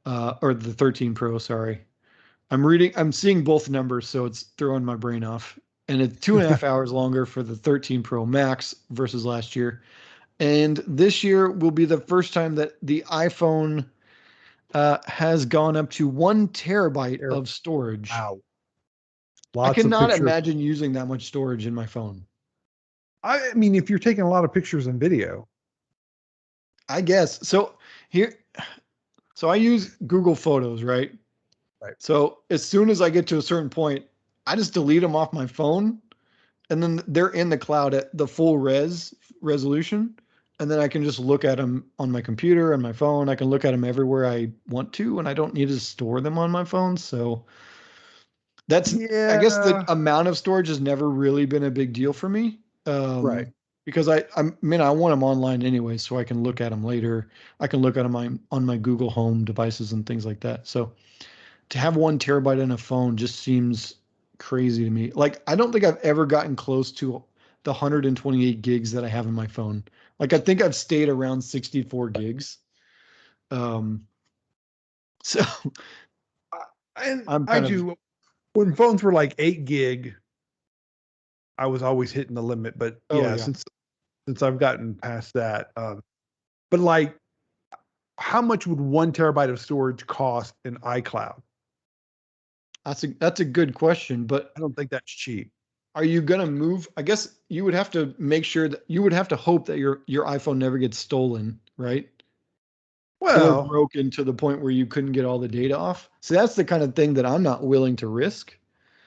or the 13 Pro. Sorry, I'm seeing both numbers, so it's throwing my brain off. And it's 2.5 hours longer for the 13 Pro Max versus last year. And this year will be the first time that the iPhone has gone up to 1 terabyte of storage. Wow. I Lots of cannot pictures. imagine using that much storage in my phone. I mean, if you're taking a lot of pictures and video. I guess. So I use Google Photos, right? Right. So as soon as I get to a certain point, I just delete them off my phone, and then they're in the cloud at the full resolution. And then I can just look at them on my computer and my phone. I can look at them everywhere I want to, and I don't need to store them on my phone. So I guess the Yeah. amount of storage has never really been a big deal for me. Right. Because I mean, I want them online anyway, so I can look at them later. I can look at them on my Google Home devices and things like that. So to have 1 terabyte in a phone just seems crazy to me. Like, I don't think I've ever gotten close to the 128 gigs that I have in my phone. Like, I think I've stayed around 64 gigs. So And I'm I kind of, do, when phones were like 8 gig, I was always hitting the limit. But oh yeah, yeah, since I've gotten past that, but like, how much would 1 terabyte of storage cost in iCloud? that's a good question. But I don't think that's cheap. are you gonna move? I guess you would have to make sure that you would have to hope that your iPhone never gets stolen, right? Or Well, broken to the point where you couldn't get all the data off. So that's the kind of thing that I'm not willing to risk.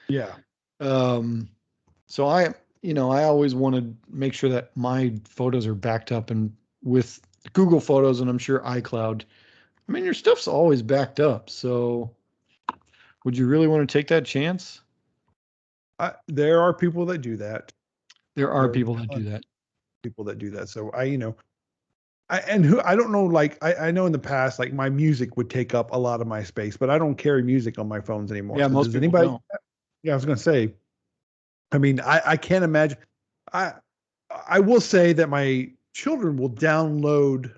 yeah. Um, so I always want to make sure that my photos are backed up and with Google Photos, and I'm sure iCloud. I mean, your stuff's always backed up. So would you really want to take that chance? There are people that do that. There are There are people that do that. people that do that. So I don't know, like, I know in the past, like, my music would take up a lot of my space, but I don't carry music on my phones anymore. Yeah, So most does people anybody? don't. Yeah, I was gonna say. I mean, I can't imagine. I I will say that my children will download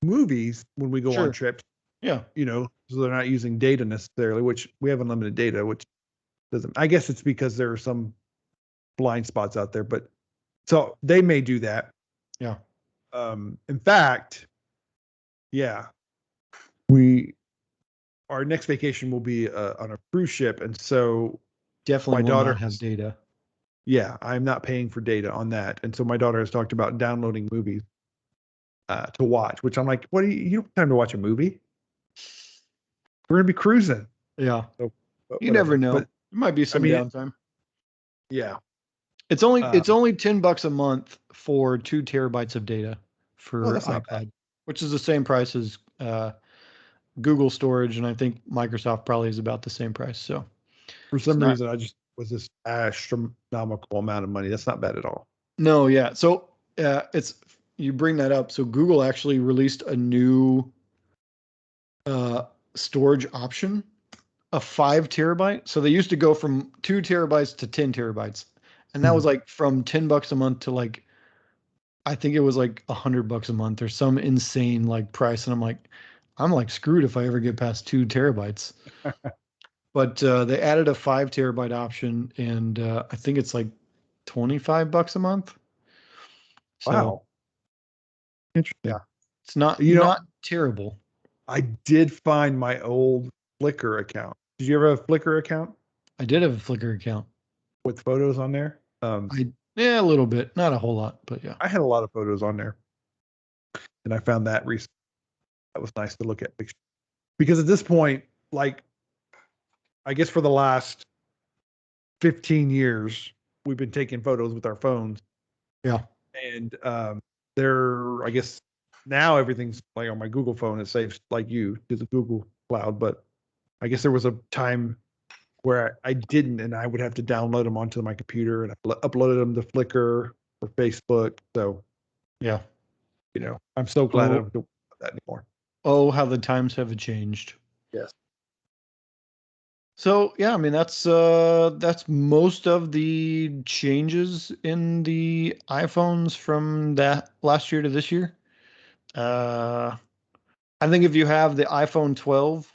movies when we go on Sure. trips. Yeah. So they're not using data necessarily, which we have unlimited data, which doesn't. I guess it's because there are some blind spots out there, but so they may do that. Yeah. In fact, yeah, we our next vacation will be on a cruise ship, and so Definitely my will daughter not have has, data. yeah, I'm not paying for data on that, and so my daughter has talked about downloading movies to watch, which I'm like, what do you don't have time to watch a movie? We're gonna be cruising, Yeah. so but You never whatever. know. But There might be I some mean, downtime. yeah, It's only $10 a month for 2 terabytes of data oh, for that's not bad. iCloud, which is the same price as Google storage, and I think Microsoft probably is about the same price. So For it's some not. reason, I just was this astronomical amount of money. That's not bad at all. No, yeah. So it's you bring that up. So Google actually released a new uh, storage option, a 5 terabyte. So they used to go from 2 terabytes to 10 terabytes, and that Hmm. was like from $10 a month to like I think it was like $100 a month or some insane like price. And I'm like, I'm like screwed if I ever get past 2 terabytes. But they added a 5 terabyte option, and I think it's like $25 a month. So Wow. Interesting. yeah, it's not You know, terrible. I did find my old Flickr account. Did you ever have a Flickr account I did have a Flickr account. with photos on there? Yeah, a little bit, not a whole lot, but yeah. I had a lot of photos on there, and I found that recently. That was nice to look at pictures. Because at this point, like, I guess for the last 15 years, we've been taking photos with our phones. Yeah. And I guess now everything's like on my Google phone. It saves like you to the Google Cloud. But I guess there was a time where I didn't, and I would have to download them onto my computer and uploaded them to Flickr or Facebook. So, Yeah. I'm so glad I Oh, don't do that anymore. oh, how the times have changed. Yes. So yeah, I mean that's most of the changes in the iPhones from that last year to this year. Uh, I think if you have the iPhone 12,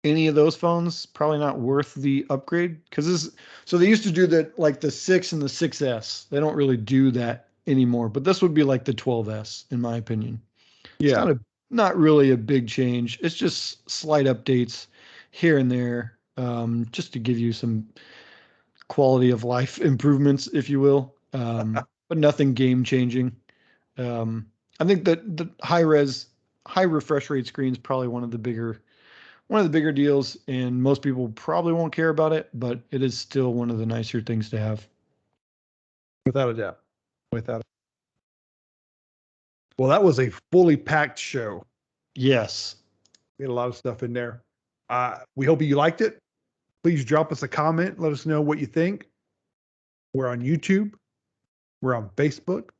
any of those phones, probably not worth the upgrade because this. So they used to do that like the 6 and the 6S. They don't really do that anymore, but this would be like the 12S in my opinion. It's Yeah. not really a big change. It's just slight updates here and there, just to give you some quality of life improvements, if you will, but nothing game changing. I think that the high refresh rate screen is probably one of the bigger deals, and most people probably won't care about it, but it is still one of the nicer things to have. Without a doubt. Without a Well, that was a fully packed show. Yes. We had a lot of stuff in there. We hope you liked it. Please drop us a comment. Let us know what you think. We're on YouTube. We're on Facebook.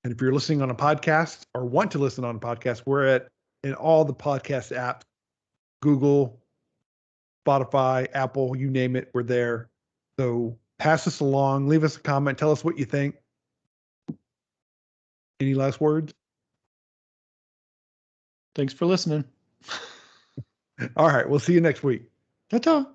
And if you're listening on a podcast or want to listen on a podcast, we're in all the podcast apps, Google, Spotify, Apple, you name it, we're there. So pass us along, leave us a comment, tell us what you think. Any last words? Thanks for listening. All right, we'll see you next week. Ta-ta.